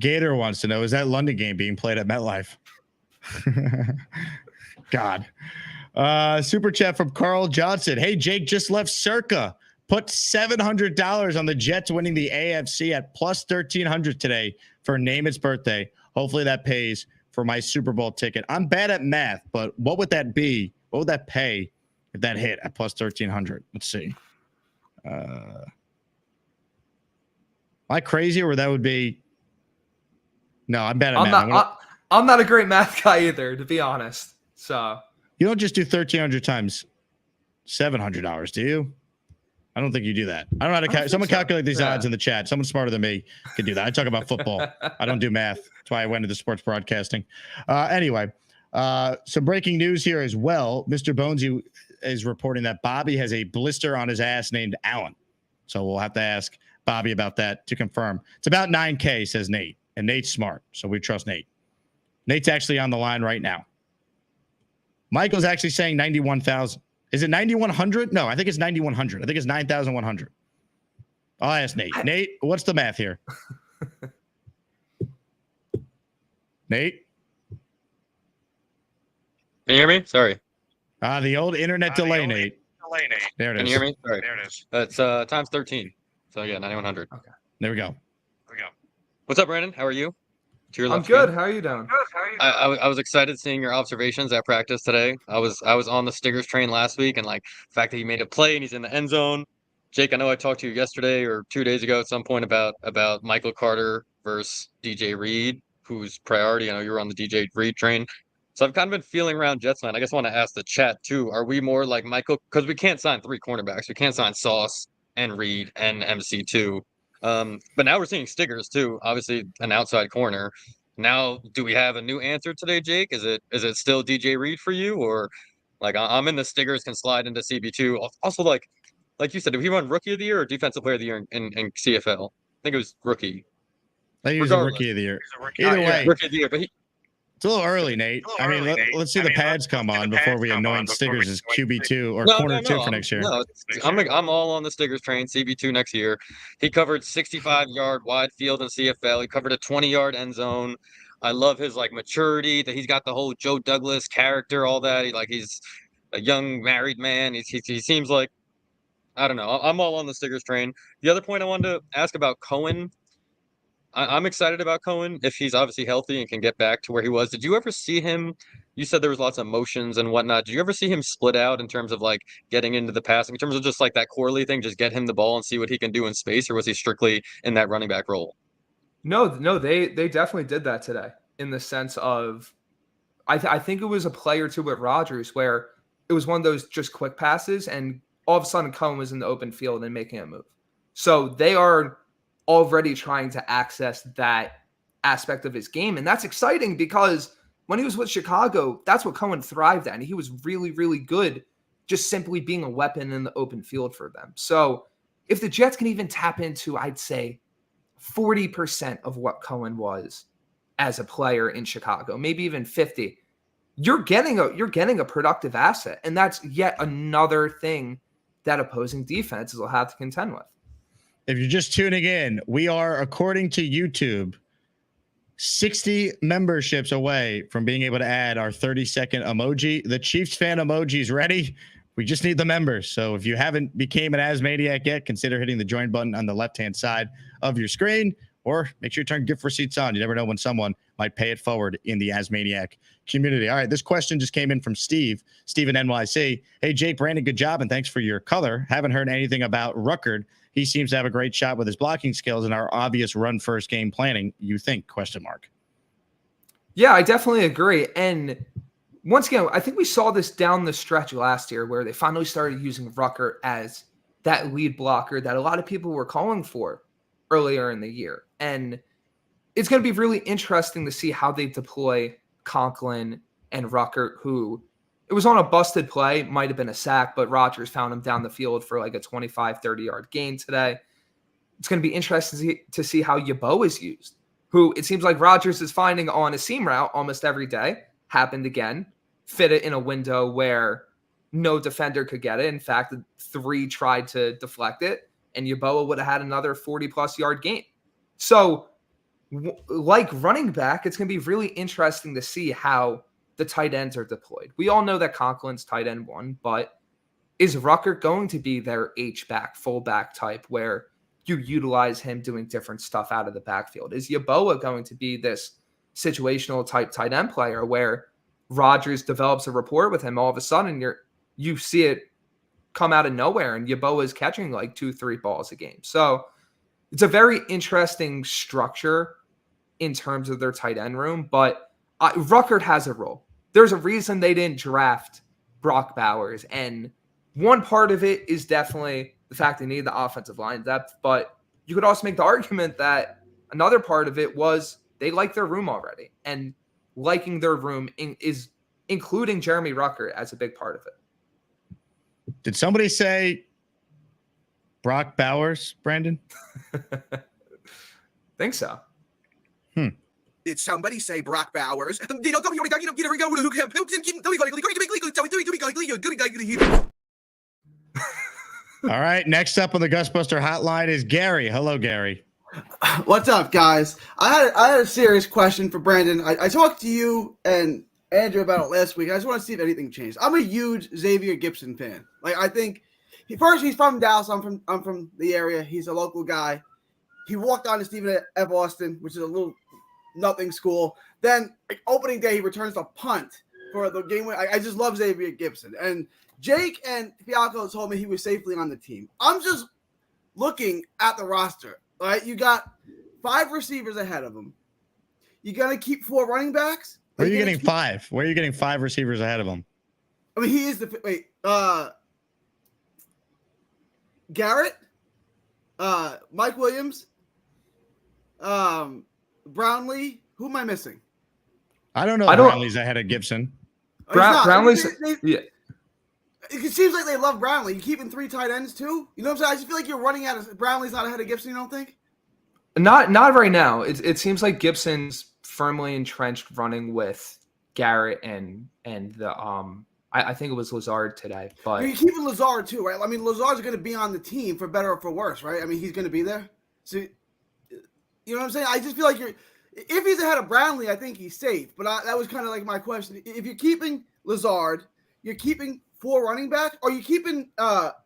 Gator wants to know, is that London game being played at MetLife? God. Super chat from Carl Johnson. Hey, Jake just left Circa. Put $700 on the Jets winning the AFC at plus 1,300 today for Namath's birthday. Hopefully that pays for my Super Bowl ticket. I'm bad at math, but what would that be? What would that pay if that hit at plus 1,300? Let's see. Am I crazy, or that would be? No, I'm bad at math. I'm not a great math guy either, to be honest. So you don't just do 1,300 times $700, do you? I don't think you do that. I don't know how to someone calculate these odds in the chat. Someone smarter than me can do that. I talk about football. I don't do math. That's why I went into sports broadcasting. Anyway, some breaking news here as well. Mr. Bonesy is reporting that Bobby has a blister on his ass named Allen. So we'll have to ask Bobby about that to confirm. It's about 9K, says Nate. And Nate's smart, so we trust Nate. Nate's actually on the line right now. Michael's actually saying 91,000. Is it 9,100? No, I think it's 9,100. I think it's 9,100. I'll ask Nate. Nate, what's the math here? Nate? Can you hear me? Sorry. The old internet delay, Nate. There it is. Can you hear me? Sorry. There it is. It's times 13. So yeah, 9,100. Okay. There we go. What's up, Brandon? How are the I'm good. How are you doing? I was excited seeing your observations at practice today. I was on the Stiggers train last week, and like the fact that he made a play and he's in the end zone. Jake, I know I talked to you yesterday or 2 days ago at some point about Michael Carter versus DJ Reed, who's priority. I know you were on the DJ Reed train. So I've kind of been feeling around Jetsland. I guess I want to ask the chat too. Are we more like Michael? Because we can't sign 3 cornerbacks. We can't sign Sauce and Reed and MC2. But now we're seeing Stiggers too, obviously an outside corner. Now, do we have a new answer today, Jake? Is it still DJ Reed for you, or like I'm in the Stiggers can slide into CB2? Also, like you said, did he run Rookie of the Year or Defensive Player of the Year in CFL? I think it was Rookie. I think he was a Rookie of the Year. Either way, Rookie of the Year, but it's a little early, Nate. Let's see the pads come on before we anoint Stiggers as QB2 or corner 2 for next year. No, I'm all on the Stiggers train, CB2 next year. He covered 65-yard wide field in CFL. He covered a 20-yard end zone. I love his like maturity, that he's got the whole Joe Douglas character, all that. He's a young married man. He seems like, I don't know. I'm all on the Stiggers train. The other point I wanted to ask about Cohen. I'm excited about Cohen if he's obviously healthy and can get back to where he was. Did you ever see him? You said there was lots of motions and whatnot. Did you ever see him split out in terms of like getting into the passing, in terms of just like that Corley thing, just get him the ball and see what he can do in space, or was he strictly in that running back role? No, they definitely did that today in the sense of, I think it was a play or two with Rodgers where it was one of those just quick passes and all of a sudden Cohen was in the open field and making a move. So they are already trying to access that aspect of his game. And that's exciting because when he was with Chicago, that's what Cohen thrived at. And he was really, really good just simply being a weapon in the open field for them. So if the Jets can even tap into, I'd say, 40% of what Cohen was as a player in Chicago, maybe even 50, you're getting a productive asset. And that's yet another thing that opposing defenses will have to contend with. If you're just tuning in, we are, according to YouTube, 60 memberships away from being able to add our 30-second emoji. The Chiefs fan emoji is ready. We just need the members. So if you haven't became an Asmaniac yet, consider hitting the join button on the left-hand side of your screen. or make sure you turn gift receipts on. You never know when someone might pay it forward in the Asmaniac community. All right, this question just came in from Steven NYC. Hey, Jake, Brandon, good job, and thanks for your color. Haven't heard anything about Ruckert. He seems to have a great shot with his blocking skills and our obvious run-first game planning. You think? ? Yeah, I definitely agree. And once again, I think we saw this down the stretch last year where they finally started using Ruckert as that lead blocker that a lot of people were calling for earlier in the year. And it's going to be really interesting to see how they deploy Conklin and Ruckert, who it was on a busted play, might have been a sack, but Rodgers found him down the field for like a 25, 30-yard gain today. It's going to be interesting to see how Yeboah is used, who it seems like Rodgers is finding on a seam route almost every day. Happened again. Fit it in a window where no defender could get it. In fact, 3 tried to deflect it, and Yeboah would have had another 40-plus yard gain. So, like running back, it's going to be really interesting to see how the tight ends are deployed. We all know that Conklin's tight end 1, but is Ruckert going to be their H-back, fullback type where you utilize him doing different stuff out of the backfield? Is Yeboah going to be this situational type tight end player where Rodgers develops a rapport with him, all of a sudden you see it come out of nowhere and Yeboah is catching like 2-3 balls a game. So it's a very interesting structure in terms of their tight end room, but Ruckert has a role. There's a reason they didn't draft Brock Bowers, and one part of it is definitely the fact they need the offensive line depth, but you could also make the argument that another part of it was they like their room already, and liking their room is including Jeremy Ruckert as a big part of it. Did somebody say Brock Bowers, Brandon? Think so. Did somebody say Brock Bowers? All right, next up on the Gusbuster hotline is Gary. Hello, Gary. What's up, guys? I had a serious question for Brandon. I talked to you and Andrew about it last week. I just want to see if anything changed. I'm a huge Xavier Gipson fan. Like, I think he's from Dallas. I'm from the area. He's a local guy. He walked on to Stephen F. Austin, which is a little nothing school. Then opening day, he returns the punt for the game. I just love Xavier Gipson. And Jake and Fialco told me he was safely on the team. I'm just looking at the roster. All right, you got 5 receivers ahead of him. You got to keep 4 running backs. Where are you getting 5? Where are you getting 5 receivers ahead of him? I mean, he is Garrett, Mike Williams, Brownlee. Who am I missing? I don't know. Brownlee's ahead of Gibson. Brownlee's. Yeah. It seems like they love Brownlee. You keeping 3 tight ends too? You know what I'm saying? I just feel like you're running out of Brownlee's not ahead of Gibson. You don't think? Not right now. It seems like Gibson's firmly entrenched running with Garrett and the I think it was Lazard today. But you're keeping Lazard too, right? I mean, Lazard's going to be on the team for better or for worse, right? I mean, he's going to be there. So you know what I'm saying? I just feel like if he's ahead of Brownlee, I think he's safe. But that was kind of like my question. If you're keeping Lazard, you're keeping 4 running back. Are you keeping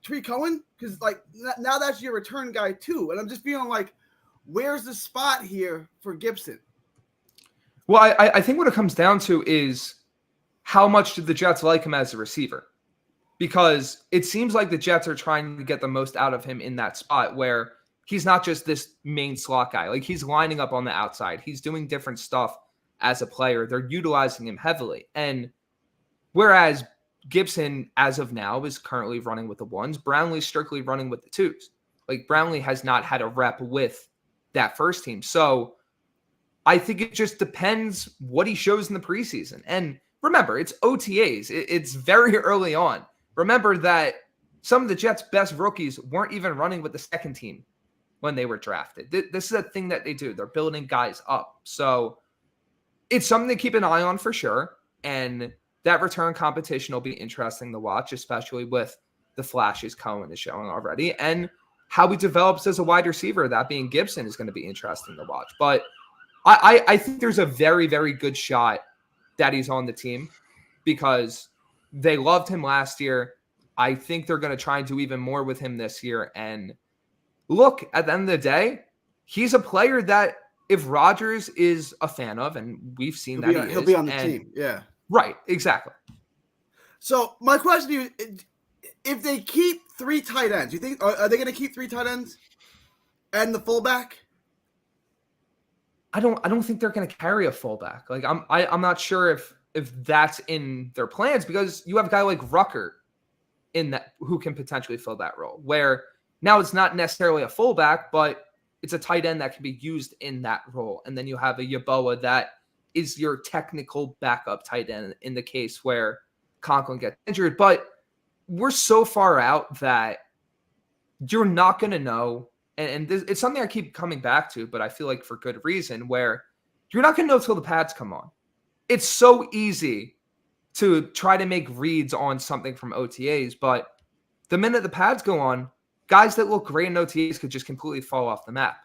Tree Cohen? Because like now that's your return guy too. And I'm just feeling like, where's the spot here for Gibson? Well, I think what it comes down to is how much do the Jets like him as a receiver? Because it seems like the Jets are trying to get the most out of him in that spot where he's not just this main slot guy. Like, he's lining up on the outside. He's doing different stuff as a player. They're utilizing him heavily. And whereas Gibson, as of now, is currently running with the 1s, Brownlee's strictly running with the 2s. Like, Brownlee has not had a rep with that first team. So I think it just depends what he shows in the preseason. And remember, it's OTAs. It's very early on. Remember that some of the Jets' best rookies weren't even running with the second team when they were drafted. This is a thing that they do. They're building guys up. So it's something to keep an eye on for sure. And that return competition will be interesting to watch, especially with the flashes Cohen is showing already. And how he develops as a wide receiver, that being Gibson, is going to be interesting to watch. But I think there's a very, very good shot that he's on the team because they loved him last year. I think they're going to try and do even more with him this year. And look, at the end of the day, he's a player that if Rodgers is a fan of, and we've seen he'll be on the team. Yeah. Right. Exactly. So my question to you, if they keep 3 tight ends, you think are they going to keep 3 tight ends and the fullback? I don't think they're going to carry a fullback. Like I'm not sure if that's in their plans, because you have a guy like Rucker in that who can potentially fill that role, where now it's not necessarily a fullback, but it's a tight end that can be used in that role. And then you have a Yeboah that is your technical backup tight end in the case where Conklin gets injured. But we're so far out that you're not going to know. And this, it's something I keep coming back to, but I feel like for good reason, where you're not going to know till the pads come on. It's so easy to try to make reads on something from OTAs, but the minute the pads go on, guys that look great in OTAs could just completely fall off the map.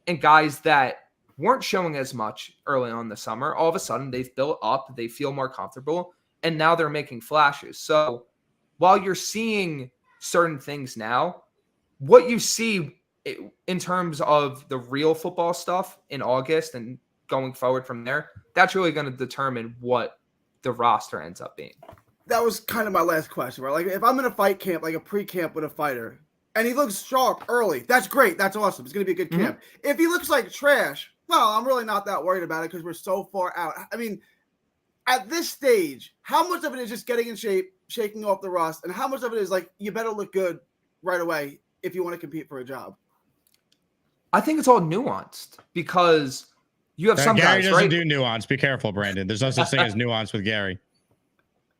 And guys that weren't showing as much early on in the summer, all of a sudden they've built up, they feel more comfortable, and now they're making flashes. So while you're seeing certain things now, what you see in terms of the real football stuff in August and going forward from there, that's really going to determine what the roster ends up being. That was kind of my last question, right? Like if I'm in a fight camp, like a pre-camp with a fighter, and he looks sharp early, that's great. That's awesome. It's going to be a good camp. If he looks like trash, well, I'm really not that worried about it because we're so far out. I mean, at this stage, how much of it is just getting in shape, shaking off the rust, and how much of it is like you better look good right away if you want to compete for a job? I think it's all nuanced because you have some Gary guys, doesn't right? do nuance. Be careful, Brandon. There's no such thing as nuance with Gary.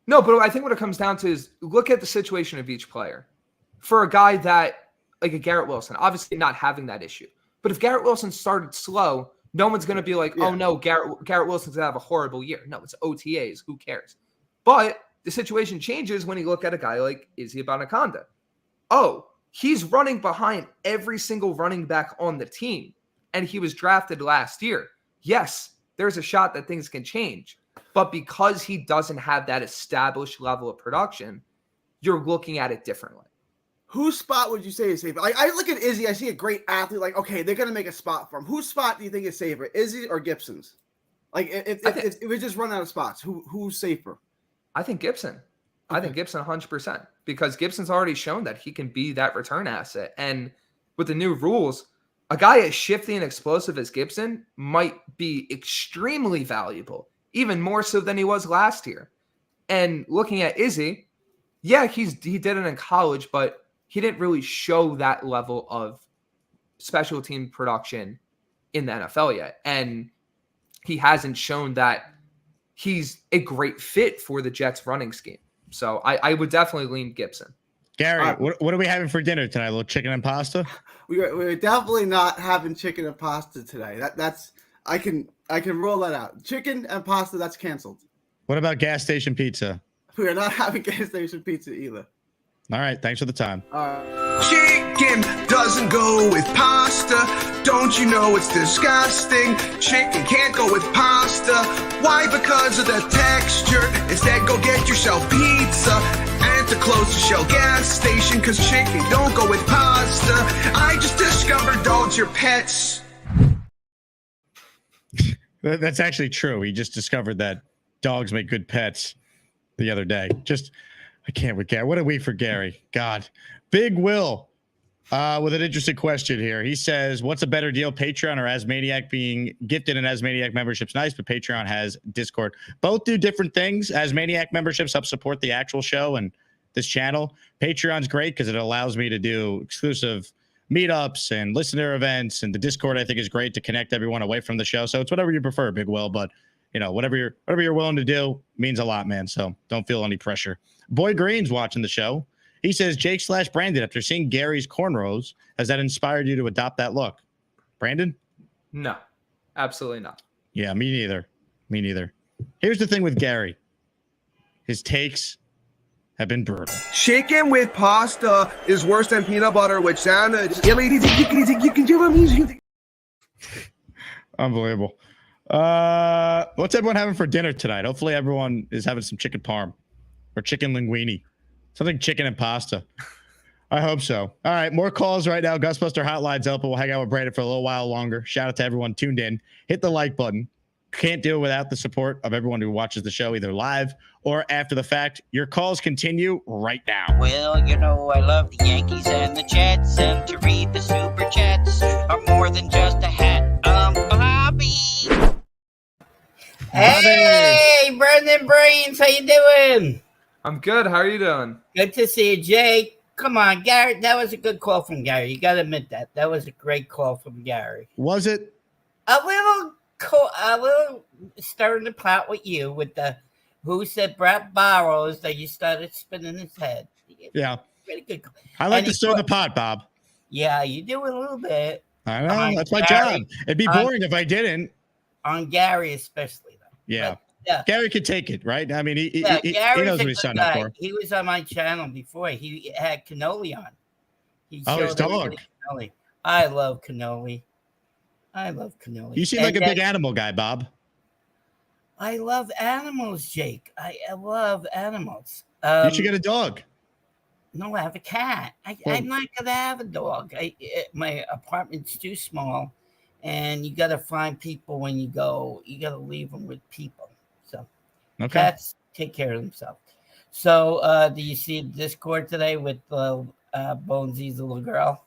No, but I think what it comes down to is look at the situation of each player. For a guy that, like a Garrett Wilson, obviously not having that issue. But if Garrett Wilson started slow, no one's going to be like, oh, no, Garrett Wilson's going to have a horrible year. No, it's OTAs. Who cares? But the situation changes when you look at a guy like Izzy Abanikanda. Oh, he's running behind every single running back on the team, and he was drafted last year. Yes, there's a shot that things can change. But because he doesn't have that established level of production, you're looking at it differently. Whose spot would you say is safer? Like I look at Izzy, I see a great athlete. Like, okay, they're gonna make a spot for him. Whose spot do you think is safer, Izzy or Gibson's? Like, if we just run out of spots, who's safer? I think Gibson. I think Gibson 100%, because Gibson's already shown that he can be that return asset. And with the new rules, a guy as shifty and explosive as Gibson might be extremely valuable, even more so than he was last year. And looking at Izzy, yeah, he did it in college, but he didn't really show that level of special team production in the NFL yet. And he hasn't shown that he's a great fit for the Jets running scheme. So I would definitely lean Gibson. Gary, what are we having for dinner tonight? A little chicken and pasta? We're definitely not having chicken and pasta today. That's I can roll that out. Chicken and pasta, that's canceled. What about gas station pizza? We are not having gas station pizza either. All right, thanks for the time. Chicken doesn't go with pasta. Don't you know it's disgusting? Chicken can't go with pasta. Why? Because of the texture. Instead, go get yourself pizza at the closest Shell gas station, because chicken don't go with pasta. I just discovered dogs are pets. That's actually true. He just discovered that dogs make good pets the other day. I can't with Gary. What are we for Gary? God. Big Will with an interesting question here. He says, what's a better deal, Patreon or Asmaniac? Being gifted an Asmaniac membership's nice, but Patreon has Discord. Both do different things. Asmaniac memberships help support the actual show and this channel. Patreon's great because it allows me to do exclusive meetups and listener events, and the Discord I think is great to connect everyone away from the show. So it's whatever you prefer, Big Will, but you know, whatever you're willing to do means a lot, man. So don't feel any pressure. Boy Green's watching the show. He says, Jake/Brandon, after seeing Gary's cornrows, has that inspired you to adopt that look? Brandon? No, absolutely not. Yeah, me neither. Here's the thing with Gary. His takes have been brutal. Chicken with pasta is worse than peanut butter with sandwich. Unbelievable. What's everyone having for dinner tonight? Hopefully everyone is having some chicken parm or chicken linguine. Something chicken and pasta. I hope so. All right, more calls right now. Gusbuster Hotline's open. We'll hang out with Brandon for a little while longer. Shout out to everyone tuned in. Hit the like button. Can't do it without the support of everyone who watches the show either live or after the fact. Your calls continue right now. Well, you know I love the Yankees and the Jets, and to read the Super Chats are more than just a hat. Bobby. Hey, Brandon Brains, how you doing? I'm good. How are you doing? Good to see you, Jake. Come on, Gary. That was a good call from Gary. You got to admit that. That was a great call from Gary. Was it? A little stirring the pot with you with the who said Brett Barrows that you started spinning his head. Yeah. Pretty good. I like to stir the pot, Bob. Yeah, you do a little bit. I know. That's my job. It'd be boring if I didn't. On Gary especially, though. Yeah. But, yeah. Gary could take it, right? I mean, he Gary's knows what he signed up for. He was on my channel before. He had Cannoli on. His dog. Cannoli. I love Cannoli. You seem like a big animal guy, Bob. I love animals, Jake. I love animals. You should get a dog. No, I have a cat. I'm not gonna have a dog. My apartment's too small, and you gotta find people when you go. You gotta leave them with people. So cats take care of themselves. So, do you see Discord today with Bonesy's little girl?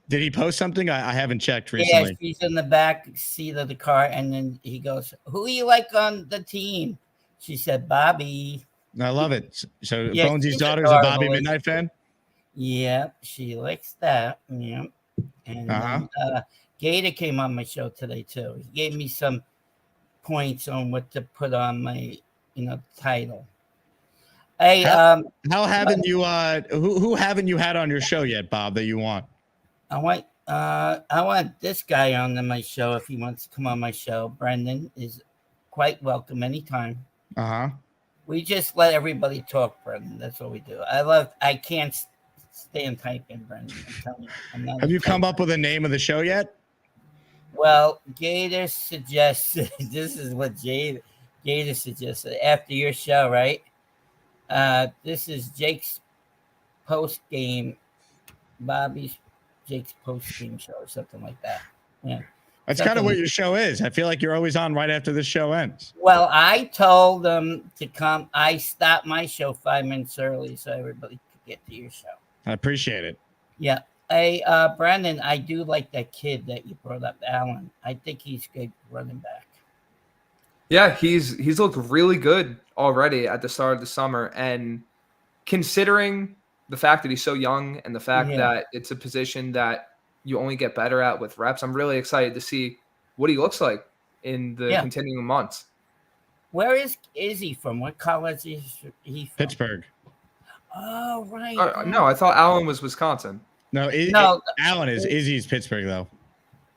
Did he post something? I haven't checked recently. Yeah, she's in the back seat of the car, and then he goes, "Who you like on the team?" She said, "Bobby." I love it. So Yeah, Bonesy's she's daughter is a Bobby adorable. Midnight fan? Yeah, she likes that. Yeah. And then, Gator came on my show today too. He gave me some points on what to put on my, title. Hey, how haven't you who haven't you had on your show yet, Bob, that you want? I want this guy on my show if he wants to come on my show. Brendan is quite welcome anytime. We just let everybody talk, Brendan. That's what we do. I can't stand typing, Brendan. I'm telling you. Have you come up with a name of the show yet? Well, Gator suggested, this is what Gator suggested after your show, right? This is Jake's post-game, Jake's post-game show or something like that. Yeah. That's kind of what your show is. I feel like you're always on right after the show ends. Well, I told them to come. I stopped my show 5 minutes early so everybody could get to your show. I appreciate it. Yeah. Hey, Brandon, I do like that kid that you brought up, Allen. I think he's good running back. Yeah, he's looked really good already at the start of the summer. And considering the fact that he's so young and the fact that it's a position that you only get better at with reps, I'm really excited to see what he looks like in the continuing months. Where is Izzy from? What college is he from? Pittsburgh. Oh, right. No, I thought Allen was Wisconsin. No, Allen is. Izzy's Pittsburgh, though.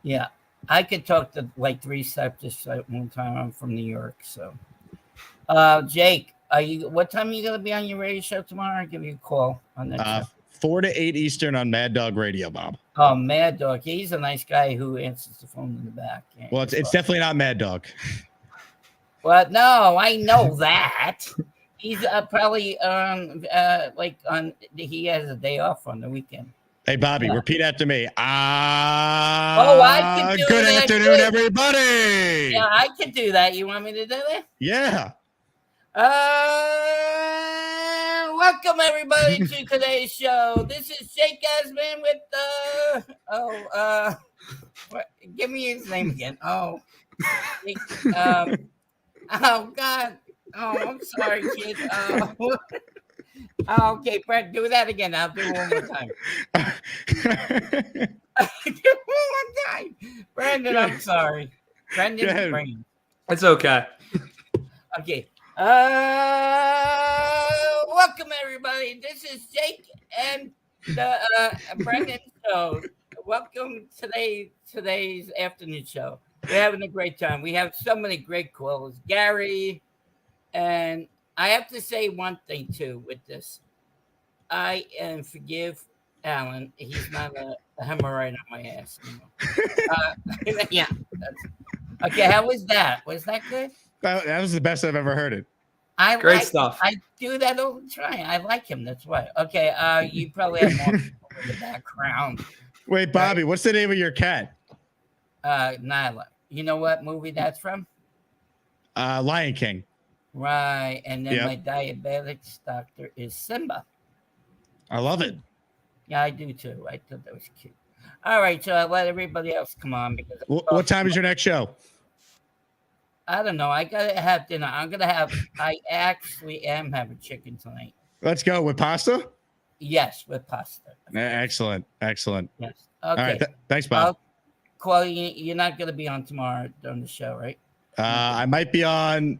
Yeah. I could talk to like 3 septics at one time. I'm from New York, so. Jake, what time are you going to be on your radio show tomorrow? I'll give you a call on that. 4 to 8 Eastern on Mad Dog Radio, Bob. Oh, Mad Dog. He's a nice guy who answers the phone in the back. Well, it's definitely not Mad Dog. Well, no, I know that. He's probably he has a day off on the weekend. Hey, Bobby, repeat after me. I can do good that. Afternoon, everybody. Yeah, I can do that. You want me to do that? Yeah. Welcome everybody to today's show. This is Jake Asman with give me his name again. Oh God. Oh, I'm sorry, kid. Okay, Brett, do that again. I'll do it one more time. Do it one more time. Brandon, I'm sorry. Brandon's brain. It's okay. Okay. Welcome everybody. This is Jake and the Brandon show. Welcome today's afternoon show. We're having a great time. We have so many great calls. Gary, and I have to say one thing too with this. I forgive Alan. He's not a hemorrhoid on my ass anymore. Okay, how was that? Was that good? That was the best I've ever heard it. Great stuff. I do that all the time. I like him. That's why. Okay. You probably have more in the background. Wait, Bobby, what's the name of your cat? Nyla. You know what movie that's from? Lion King. Right. And then my diabetics doctor is Simba. I love it. Yeah, I do too. I thought that was cute. All right, so I'll let everybody else come on because What time is your next show? I don't know. I gotta have dinner. I actually am having chicken tonight. Let's go with pasta. Yes, with pasta. Excellent. Yes. Okay. All right. Thanks, Bob. Chloe, you're not gonna be on tomorrow during the show, right? I might be on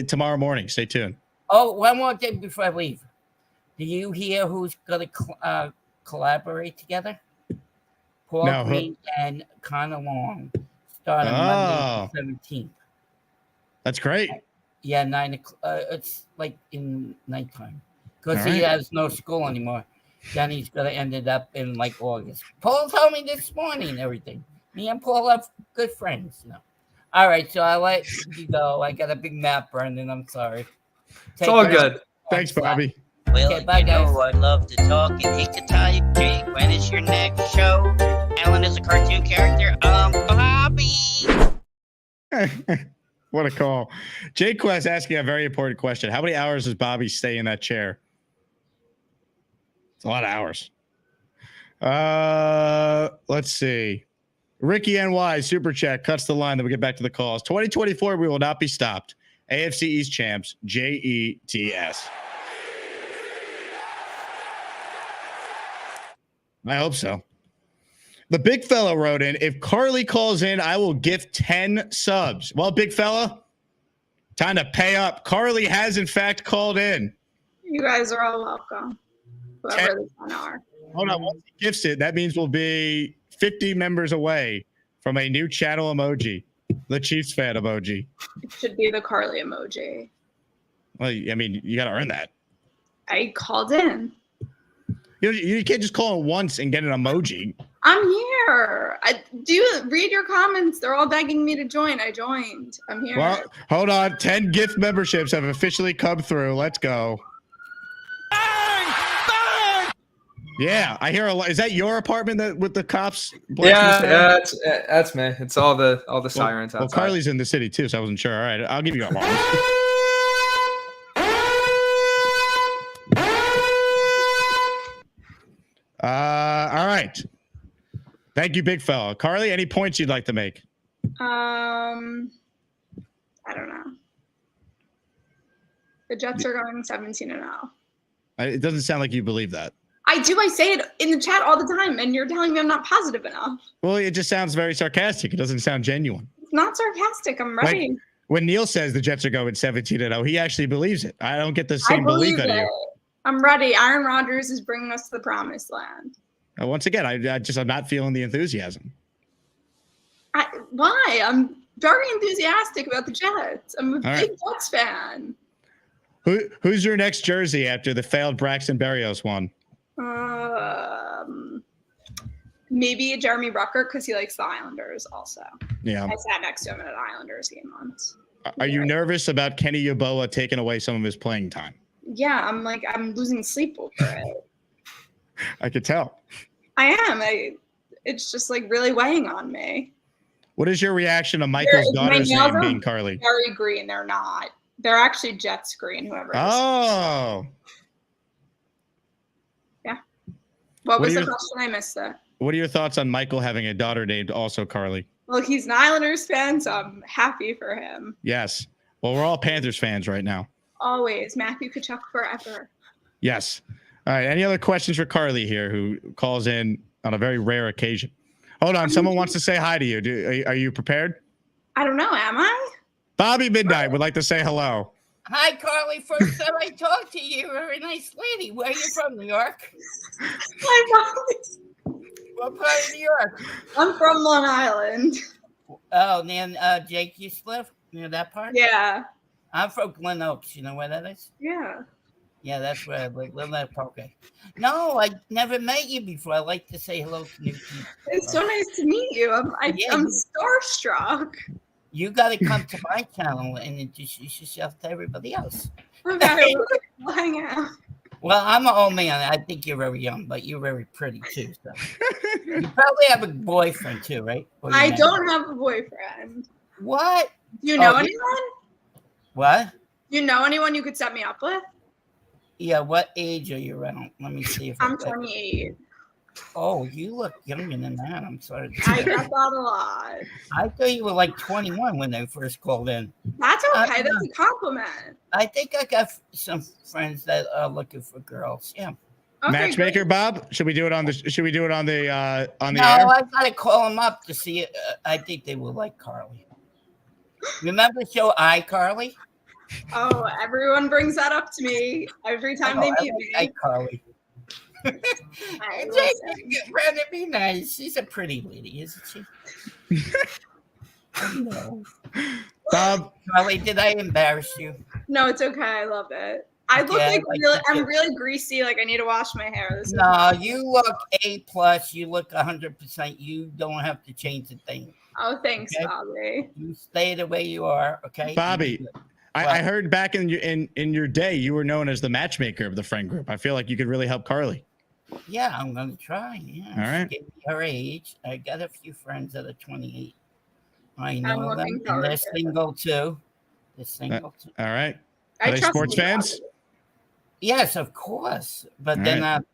tomorrow morning. Stay tuned. Oh, one more thing before I leave. Do you hear who's gonna collaborate together? Paul Green and Connor Long start on Monday the 17th. That's great. Yeah, 9 o'clock. It's like in nighttime because he has no school anymore. Then he's gonna end it up in like August. Paul told me this morning everything. Me and Paul are good friends now. All right, so I'll let you go. I got a big map, Brandon. I'm sorry. It's all good. Thanks, Bobby. Well, Okay, bye, guys. I'd love to talk and hate to type. Jake, when is your next show? Alan is a cartoon character. Bobby. What a call. Jay Quest asking a very important question. How many hours does Bobby stay in that chair? It's a lot of hours. Let's see. Ricky NY Super Chat cuts the line. Then we get back to the calls. 2024, we will not be stopped. AFC East champs, JETS. I hope so. The big fella wrote in, if Carly calls in, I will gift 10 subs. Well, big fella, time to pay up. Carly has, in fact, called in. You guys are all welcome. Whoever the 10 are. Hold on. Once he gifts it, that means we'll be 50 members away from a new channel emoji, the Chiefs fan emoji. It should be the Carly emoji. Well, I mean, you got to earn that. I called in. You can't just call in once and get an emoji. I'm here. Read your comments. They're all begging me to join. I joined. I'm here. Well, hold on. 10 gift memberships have officially come through. Let's go. Bang! Bang! Yeah, I hear a lot. Is that your apartment that with the cops? Yeah, that's me. It's all the sirens outside. Well, Carly's in the city too, so I wasn't sure. All right, I'll give you a long. All right. Thank you, big fella. Carly, any points you'd like to make? I don't know. The Jets are going 17-0. It doesn't sound like you believe that. I do. I say it in the chat all the time, and you're telling me I'm not positive enough. Well, it just sounds very sarcastic. It doesn't sound genuine. It's not sarcastic. I'm ready. Like, when Neil says the Jets are going 17-0, he actually believes it. I don't get the same belief out of you. I'm ready. Aaron Rodgers is bringing us to the promised land. Once again, I'm not feeling the enthusiasm. Why? I'm very enthusiastic about the Jets. I'm a big Jets fan. Who's your next jersey after the failed Braxton Berrios one? Maybe Jeremy Rucker because he likes the Islanders also. Yeah. I sat next to him at an Islanders game once. Are you nervous about Kenny Yeboah taking away some of his playing time? Yeah, I'm losing sleep over it. I could tell. I am. It's just like really weighing on me. What is your reaction to Michael's daughter's name being Carly? Very green. They're not. They're actually Jets green, whoever it is. Oh. Yeah. What was the question? I missed that. What are your thoughts on Michael having a daughter named also Carly? Well, he's an Islanders fan, so I'm happy for him. Yes. Well, we're all Panthers fans right now. Always. Matthew Tkachuk forever. Yes. All right. Any other questions for Carly here, who calls in on a very rare occasion? Hold on. Someone wants to say hi to you. Are you prepared? I don't know. Am I? Bobby Midnight would like to say hello. Hi, Carly. First time I talked to you, you're a nice lady. Where are you from, New York? What part of New York? I'm from Long Island. Oh, then Jake used to live near that part? Yeah. I'm from Glen Oaks. You know where that is? Yeah. Yeah, that's where I live at Poke. No, I never met you before. I like to say hello to new people. It's so nice to meet you. I'm starstruck. You got to come to my channel and introduce yourself to everybody else. Okay, we'll hang out. Well, I'm an old man. I think you're very young, but you're very pretty too. So. You probably have a boyfriend too, right? I don't have a boyfriend. What? Do you know anyone? What? Do you know anyone you could set me up with? Yeah, what age are you around? Let me see if I'm 28. Oh, you look younger than that. I'm sorry. I get that a lot. I thought you were like 21 when they first called in. That's okay. That's a compliment. I think I got some friends that are looking for girls. Yeah. Okay, Matchmaker, great. Bob. Should we do it on the? Should we do it on the? On the No, air? I gotta call them up to see it. I think they will like Carly. Remember the show iCarly? Oh, everyone brings that up to me every time they meet me. iCarly. Brandon, be nice. She's a pretty lady, isn't she? No. Bob. Carly, did I embarrass you? No, it's okay. I love it. I look Yeah, like like really, you I'm too. really greasy. Like I need to wash my hair. This is No, you look A+. You look 100%. You don't have to change a thing. Oh, thanks, Okay. Bobby. You stay the way you are, okay? Bobby, I heard back in your day you were known as the matchmaker of the friend group. I feel like you could really help Carly. Yeah, I'm gonna try. Yeah. All right. She gave me her age. I got a few friends that are 28. I I'm know them, looking and forward they're to it. single too. They're single too. All right. I Are they trust sports you, fans? Bobby. Yes, of course. But All they're right. not.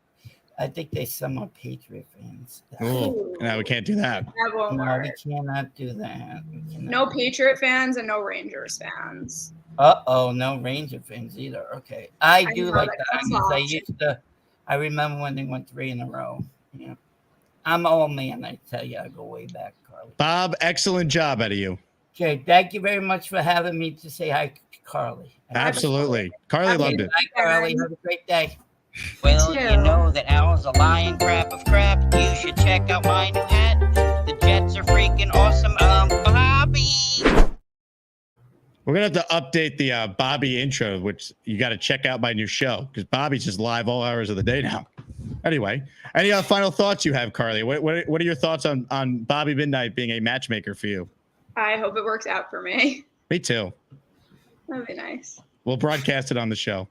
I think they some are Patriot fans. Ooh, no, we can't do that. That won't No, work. we cannot do that. We cannot. No Patriot fans and no Rangers fans. No Ranger fans either. Okay, I do know like that the cuts Onions. I off. used to. I remember when they went 3 in a row. Yeah, I'm an old man. I tell you, I go way back, Carly. Bob, excellent job out of you. Okay, thank you very much for having me to say hi to Carly. Absolutely. Carly Okay. loved it. Hi, Carly. Have a great day. Well, too. you know that Al's a lying crap of crap. You should check out my new hat. The Jets are freaking awesome. Bobby. We're gonna have to update the Bobby intro, which you got to check out my new show because Bobby's just live all hours of the day now. Anyway, any final thoughts you have, Carly? What are your thoughts on Bobby Midnight being a matchmaker for you? I hope it works out for me. Me too. That'd be nice. We'll broadcast it on the show.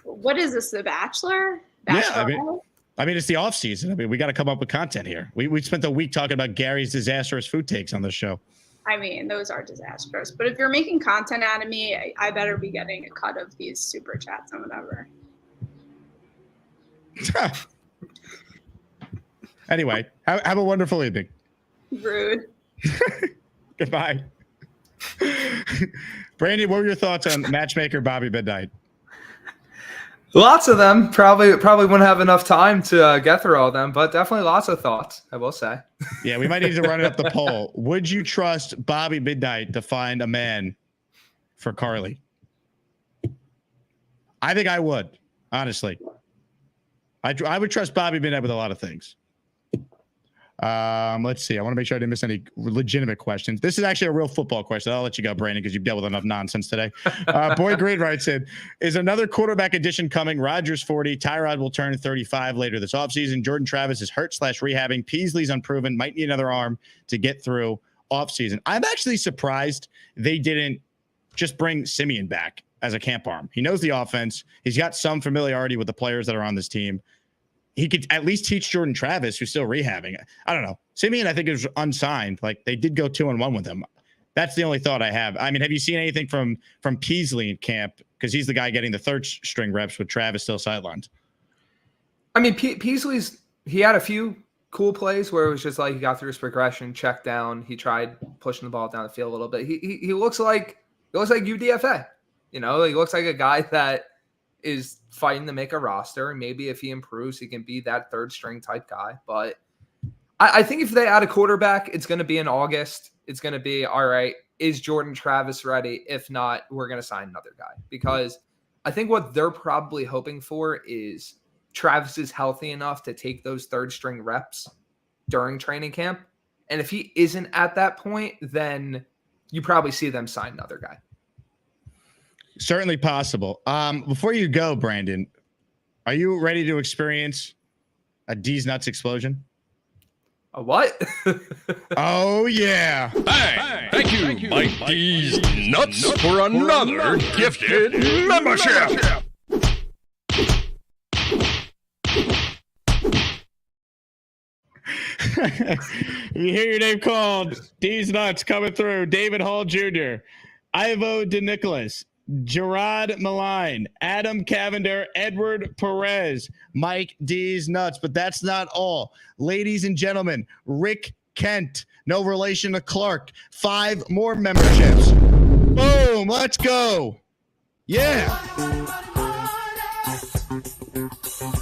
What is this? The Bachelor? Yeah, Bachelorette? I mean, it's the off season. I mean, we got to come up with content here. We spent the week talking about Gary's disastrous food takes on the show. I mean, those are disastrous. But if you're making content out of me, I better be getting a cut of these super chats and whatever. Anyway, have a wonderful evening. Rude. Goodbye. Brandon, what were your thoughts on matchmaker Bobby Midnight? Lots of them. Probably wouldn't have enough time to get through all of them, but definitely lots of thoughts, I will say. Yeah, we might need to run it up the poll. Would you trust Bobby Midnight to find a man for Carly? I think I would, honestly. I would trust Bobby Midnight with a lot of things. Let's see. I want to make sure I didn't miss any legitimate questions. This is actually a real football question. I'll let you go, Brandon, because you've dealt with enough nonsense today. Boy Green writes in, is another quarterback addition coming? Rodgers 40. Tyrod will turn 35 later this offseason. Jordan Travis is hurt / rehabbing. Peasley's unproven. Might need another arm to get through offseason. I'm actually surprised they didn't just bring Simeon back as a camp arm. He knows the offense. He's got some familiarity with the players that are on this team. He could at least teach Jordan Travis, who's still rehabbing. I don't know. Simeon, I think, is unsigned. Like, they did go 2-1 with him. That's the only thought I have. I mean, have you seen anything from Peasley in camp? Because he's the guy getting the third string reps with Travis still sidelined. I mean, Peasley's, he had a few cool plays where it was just like he got through his progression, checked down. He tried pushing the ball down the field a little bit. He looks like UDFA. You know, he looks like a guy that is fighting to make a roster. And maybe if he improves, he can be that third string type guy. But I think if they add a quarterback, it's going to be in August. It's going to be, all right, is Jordan Travis ready? If not, we're going to sign another guy. Because I think what they're probably hoping for is Travis is healthy enough to take those third string reps during training camp. And if he isn't at that point, then you probably see them sign another guy. Certainly possible. Before you go, Brandon, are you ready to experience a D's Nuts explosion? A what? Oh, yeah. Hey, thank you, Mike D's Nuts, for another gifted membership. You hear your name called. D's Nuts coming through. David Hall Jr., Ivo DeNicholas, Gerard Malign, Adam Cavender, Edward Perez, Mike D's Nuts. But that's not all. Ladies and gentlemen, Rick Kent, no relation to Clark. 5 more memberships. Boom, let's go. Yeah.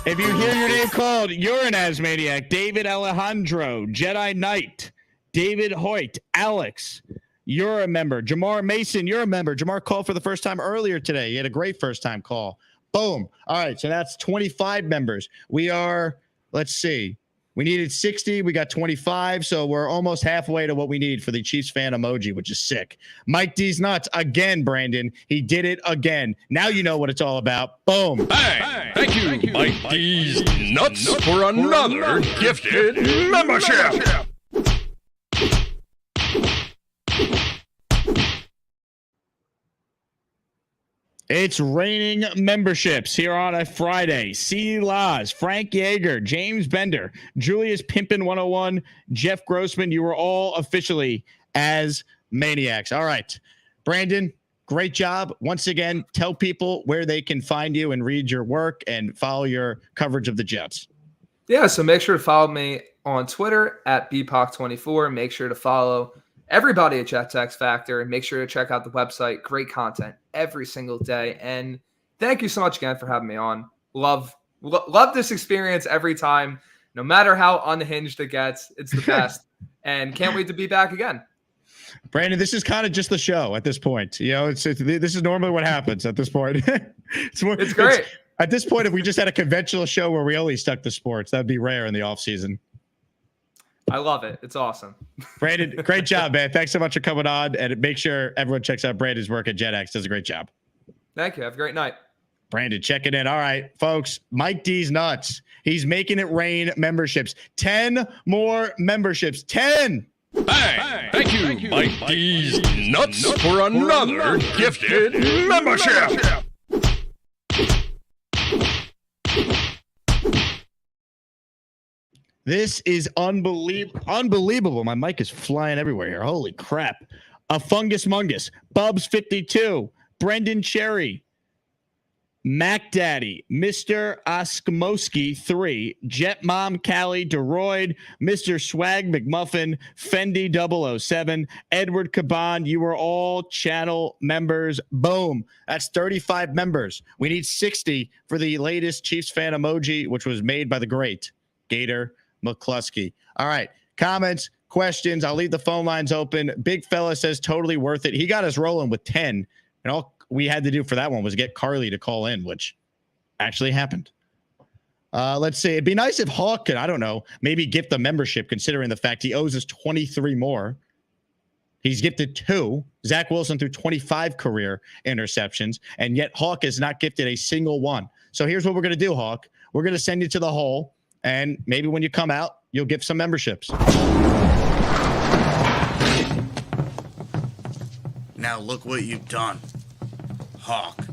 If you hear your name called, you're an Asmaniac. David Alejandro, Jedi Knight, David Hoyt, Alex, you're a member. Jamar Mason, you're a member. Jamar called for the first time earlier today. He had a great first time call. Boom. All right, so that's 25 members. We are, let's see, we needed 60. We got 25, so we're almost halfway to what we need for the Chiefs fan emoji, which is sick. Mike D's Nuts, again, Brandon. He did it again. Now you know what it's all about. Boom. Hey, thank you, Mike D's Nuts, for another gifted membership. It's raining memberships here on a Friday. C. Laws, Frank Yeager, James Bender, Julius Pimpin 101, Jeff Grossman. You were all officially as maniacs. All right. Brandon, great job. Once again, tell people where they can find you and read your work and follow your coverage of the Jets. Yeah, so make sure to follow me on Twitter at BPOC24. Make sure to follow everybody at Jets X Factor, and make sure to check out the website. Great content every single day. And thank you so much again for having me on. Love this experience every time, no matter how unhinged it gets. It's the best. And can't wait to be back again. Brandon, this is kind of just the show at this point. You know, this is normally what happens at this point. It's great. At this point, if we just had a conventional show where we only stuck to sports, that'd be rare in the off season. I love it. It's awesome. Brandon, great job, man. Thanks so much for coming on. And make sure everyone checks out Brandon's work at JetX. Does a great job. Thank you. Have a great night. Brandon, check it in. All right, folks. Mike D's Nuts. He's making it rain memberships. 10 more memberships. 10. Hey, thank you, Mike D's Nuts, for another gifted membership. This is unbelievable. My mic is flying everywhere here. Holy crap. A Fungus Mungus, Bubs 52, Brendan Cherry, Mac Daddy, Mr. Oskmoski 3, Jet Mom Callie DeRoyd, Mr. Swag McMuffin, Fendi 007, Edward Caban. You are all channel members. Boom. That's 35 members. We need 60 for the latest Chiefs fan emoji, which was made by the great Gator McCluskey. All right. Comments, questions. I'll leave the phone lines open. Big fella says totally worth it. He got us rolling with 10. And all we had to do for that one was get Carly to call in, which actually happened. Let's see. It'd be nice if Hawk could, I don't know, maybe gift the membership, considering the fact he owes us 23 more. He's gifted 2. Zach Wilson threw 25 career interceptions, and yet Hawk has not gifted a single one. So here's what we're going to do, Hawk. We're going to send you to the hole, and maybe when you come out, you'll gift some memberships. Now look what you've done. Hawk,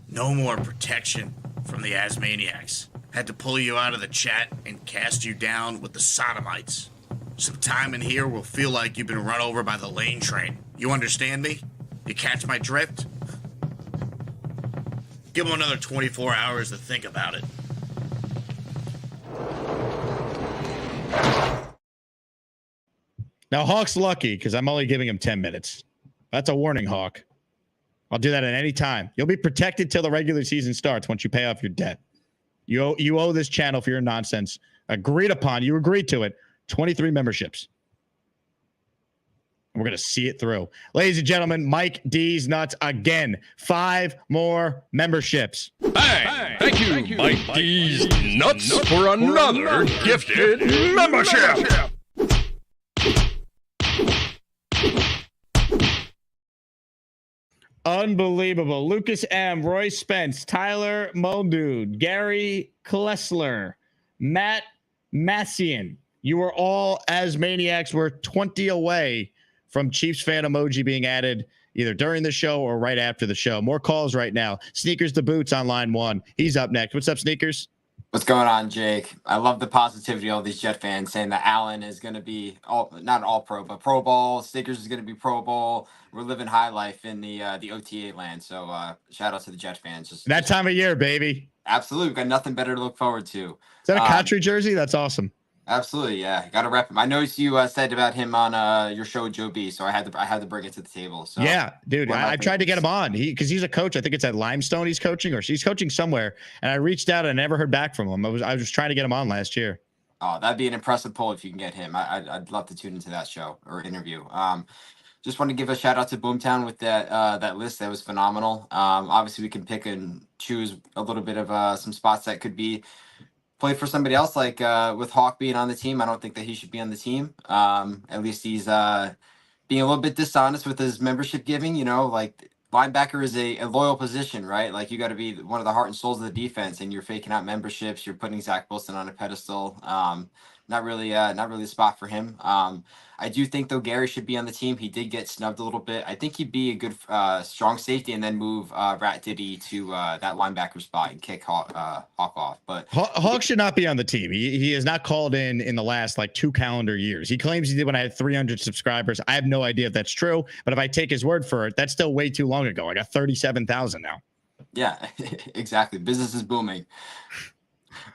no more protection from the Asmaniacs. Had to pull you out of the chat and cast you down with the sodomites. Some time in here will feel like you've been run over by the lane train. You understand me? You catch my drift? Give him another 24 hours to think about it. Now, Hawk's lucky because I'm only giving him 10 minutes. That's a warning, Hawk. I'll do that at any time. You'll be protected till the regular season starts once you pay off your debt. You owe this channel for your nonsense. Agreed upon. You agreed to it. 23 memberships. We're going to see it through. Ladies and gentlemen, Mike D's Nuts again. 5 more memberships. Hey, thank you, Mike D's Nuts, for another gifted membership. Unbelievable. Lucas M., Roy Spence, Tyler Muldoon, Gary Klessler, Matt Massian, You were all, as maniacs, were 20 away from Chiefs fan emoji being added either during the show or right after the show. More calls right now. Sneakers the Boots on line 1. He's up next. What's up, Sneakers? What's going on, Jake? I love the positivity of all these Jet fans saying that Allen is going to be not all pro, but Pro Bowl. Stiggers is going to be Pro Bowl. We're living high life in the OTA land. So shout out to the Jet fans. That time of year, baby. Absolutely. We've got nothing better to look forward to. Is that a country jersey? That's awesome. Absolutely, yeah. Got to rep him. I noticed you said about him on your show, Joe B. So I had to bring it to the table. So yeah, dude, I tried to get him on because he's a coach. I think it's at Limestone he's coaching, or he's coaching somewhere. And I reached out and I never heard back from him. I was trying to get him on last year. Oh, that'd be an impressive poll if you can get him. I'd love to tune into that show or interview. Just want to give a shout out to Boomtown with that list. That was phenomenal. Obviously, we can pick and choose a little bit of some spots that could be played for somebody else, like with Hawk being on the team. I don't think that he should be on the team. At least he's being a little bit dishonest with his membership giving. You know, like linebacker is a loyal position, right? Like you got to be one of the heart and souls of the defense, and you're faking out memberships. You're putting Zach Wilson on a pedestal. Not really a spot for him. I do think though Gary should be on the team. He did get snubbed a little bit. I think he'd be a good strong safety and then move Rat Diddy to that linebacker spot and kick Hawk off. But Hawk should not be on the team. He has not called in the last like 2 calendar years. He claims he did when I had 300 subscribers. I have no idea if that's true, but if I take his word for it, that's still way too long ago. I got 37,000 now. Yeah, exactly. Business is booming.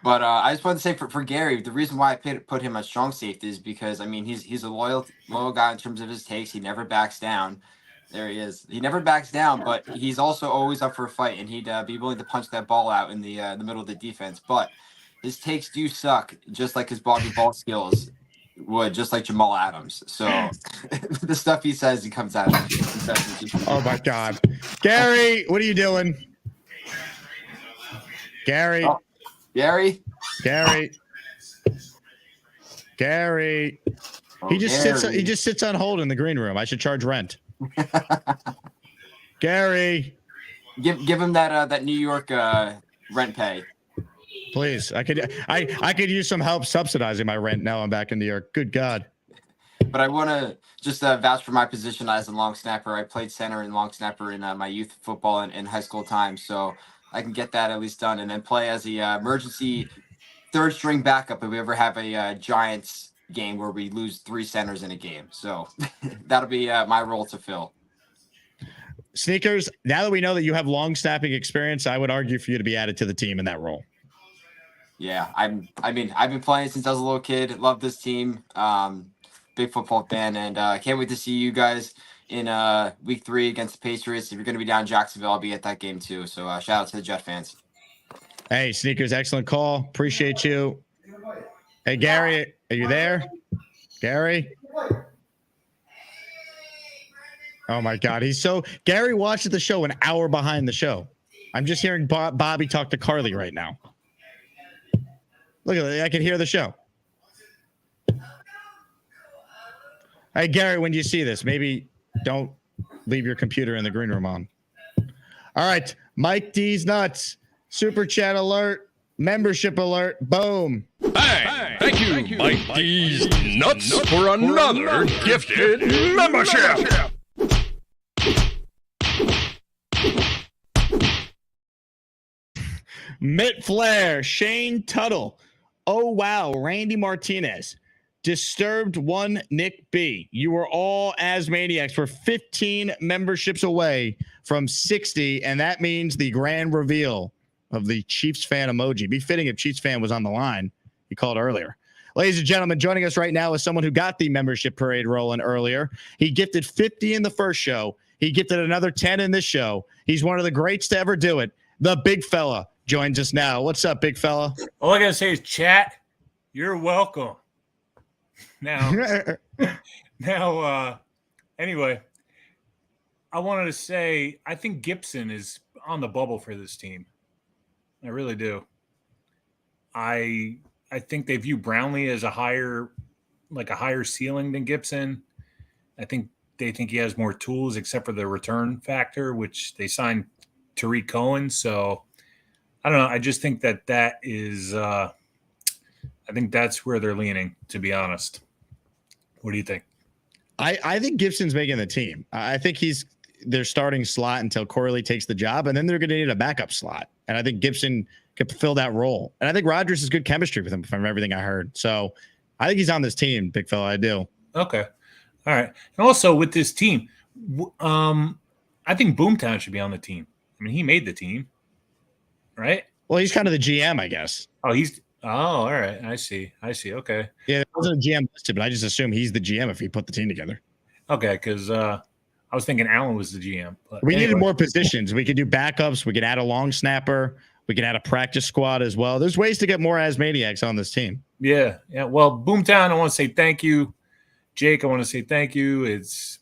But I just wanted to say for Gary, the reason why I put him at strong safety is because, I mean, he's a loyal guy in terms of his takes. He never backs down. There he is. He never backs down, but he's also always up for a fight, and he'd be willing to punch that ball out in the middle of the defense. But his takes do suck, just like his body ball skills would, just like Jamal Adams. So the stuff he says, he comes out. Oh, my God. Gary, what are you doing? Gary. Oh. Gary. Oh, he just sits on hold in the green room. I should charge rent. Gary. Give him that New York rent pay. Please. I could use some help subsidizing my rent now I'm back in New York. Good God. But I want to just vouch for my position as a long snapper. I played center and long snapper in my youth football and high school time. So I can get that at least done and then play as the emergency third string backup if we ever have a Giants game where we lose 3 centers in a game. So that'll be my role to fill. Sneakers, now that we know that you have long snapping experience, I would argue for you to be added to the team in that role. Yeah, I've been playing since I was a little kid. Love this team. Big football fan, and can't wait to see you guys in week 3 against the Patriots. If you're going to be down in Jacksonville, I'll be at that game too. So shout out to the Jet fans. Hey, Sneakers, excellent call. Appreciate you. Hey, Gary, are you there? Gary? Oh, my God. Gary watched the show an hour behind the show. I'm just hearing Bobby talk to Carly right now. Look at that. I can hear the show. Hey, Gary, when you see this, maybe don't leave your computer in the green room on. All right. Mike D's Nuts. Super chat alert. Membership alert. Boom. Hey, thank you, Mike D's Nuts, for another gifted membership. Mitt Flair. Shane Tuttle. Oh, wow. Randy Martinez. Disturbed 1 Nick B. You were all as maniacs. We're 15 memberships away from 60, and that means the grand reveal of the Chiefs fan emoji. Be fitting if Chiefs fan was on the line. He called earlier. Ladies and gentlemen, joining us right now is someone who got the membership parade rolling earlier. He gifted 50 in the first show. He gifted another 10 in this show. He's one of the greats to ever do it. The big fella joins us now. What's up, big fella? All I got to say is, chat, you're welcome. Anyway, I wanted to say I think Gibson is on the bubble for this team. I really do. I think they view Brownlee as a higher ceiling than Gibson. I think they think he has more tools except for the return factor, which they signed Tariq Cohen. So I don't know. I just think that is I think that's where they're leaning, to be honest. What do you think? I think Gibson's making the team. I think he's their starting slot until Corley takes the job, and then they're going to need a backup slot. And I think Gibson could fill that role. And I think Rodgers has good chemistry with him from everything I heard. So I think he's on this team, big fella. I do. Okay. All right. And also with this team, I think Boomtown should be on the team. I mean, he made the team, right? Well, he's kind of the GM, I guess. All right. I see. Okay. Yeah, it wasn't a GM listed, but I just assume he's the GM if he put the team together. Okay, because I was thinking Allen was the GM. But we needed more positions. We could do backups. We could add a long snapper. We could add a practice squad as well. There's ways to get more Asmaniacs on this team. Yeah. Well, Boomtown, I want to say thank you. Jake, I want to say thank you. It's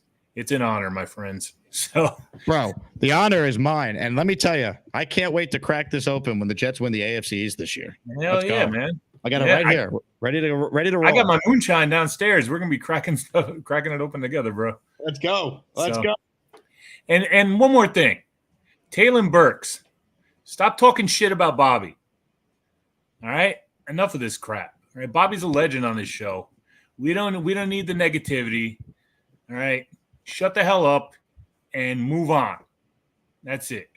an honor, my friends. So, bro, the honor is mine. And let me tell you, I can't wait to crack this open when the Jets win the AFC East this year. Hell yeah, man. I got it right here. Ready to roll. I got my moonshine downstairs. We're going to be cracking it open together, bro. Let's go. Let's go. And one more thing. Taylon Burks, stop talking shit about Bobby. All right? Enough of this crap. All right? Bobby's a legend on this show. We don't need the negativity. All right? Shut the hell up and move on. That's it.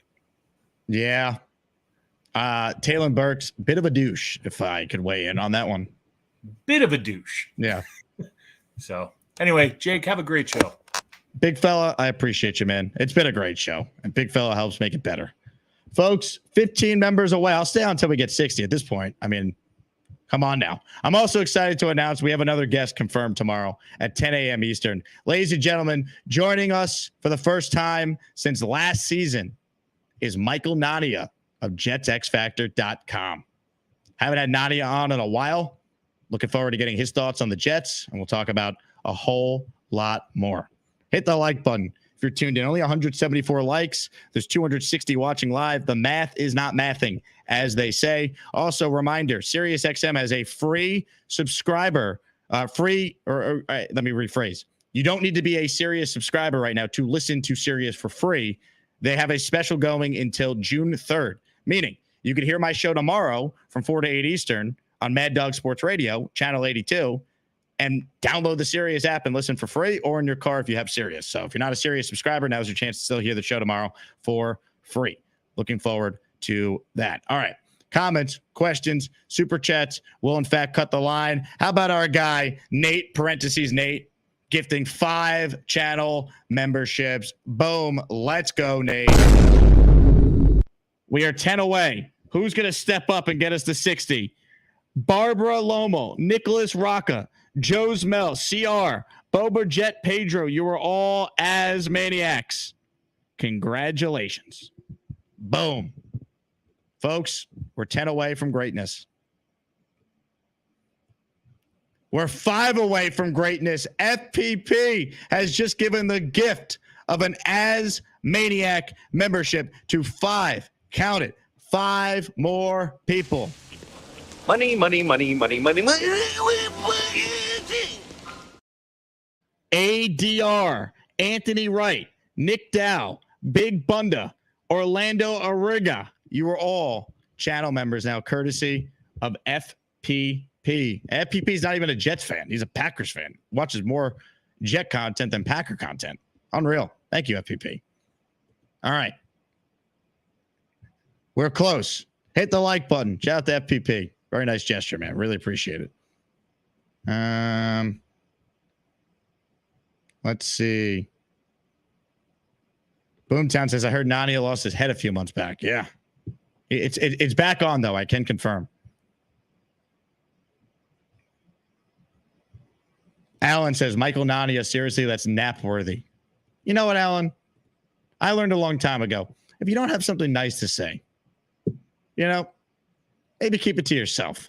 Yeah. Taylon Burks, bit of a douche, if I could weigh in on that one. Bit of a douche. Yeah. So, anyway, Jake, have a great show. Big fella, I appreciate you, man. It's been a great show, and big fella helps make it better. Folks, 15 members away. I'll stay on until we get 60 at this point. I mean, come on now. I'm also excited to announce we have another guest confirmed tomorrow at 10 a.m. Eastern. Ladies and gentlemen, joining us for the first time since last season is Michael Nadia of JetsXFactor.com. Haven't had Nadia on in a while. Looking forward to getting his thoughts on the Jets, and we'll talk about a whole lot more. Hit the like button if you're tuned in. Only 174 likes. There's 260 watching live. The math is not mathing, as they say. Also, reminder, SiriusXM has a free subscriber. Let me rephrase. You don't need to be a Sirius subscriber right now to listen to Sirius for free. They have a special going until June 3rd, meaning you could hear my show tomorrow from 4 to 8 Eastern on Mad Dog Sports Radio, Channel 82, and download the Sirius app and listen for free, or in your car if you have Sirius. So if you're not a Sirius subscriber, now's your chance to still hear the show tomorrow for free. Looking forward to that. All right. Comments, questions, super chats will in fact cut the line. How about our guy, Nate, Nate, gifting 5 channel memberships. Boom. Let's go, Nate. We are 10 away. Who's going to step up and get us to 60? Barbara Lomo, Nicholas Rocca, Joe's Mel, CR, Boba Jet Pedro. You are all Asmaniacs. Congratulations. Boom. Folks, we're 10 away from greatness. We're 5 away from greatness. FPP has just given the gift of an Asmaniac membership to 5. Count it. 5 more people. Money. ADR, Anthony Wright, Nick Dow, Big Bunda, Orlando Arriga. You are all channel members now, courtesy of FPP. FPP is not even a Jets fan. He's a Packers fan. Watches more Jet content than Packer content. Unreal. Thank you, FPP. All right. We're close. Hit the like button. Shout out to FPP. Very nice gesture, man. Really appreciate it. Let's see. Boomtown says, I heard Nadia lost his head a few months back. Yeah. It's back on, though. I can confirm. Alan says, Michael Nadia, seriously, that's nap-worthy. You know what, Alan? I learned a long time ago. If you don't have something nice to say, you know, maybe keep it to yourself.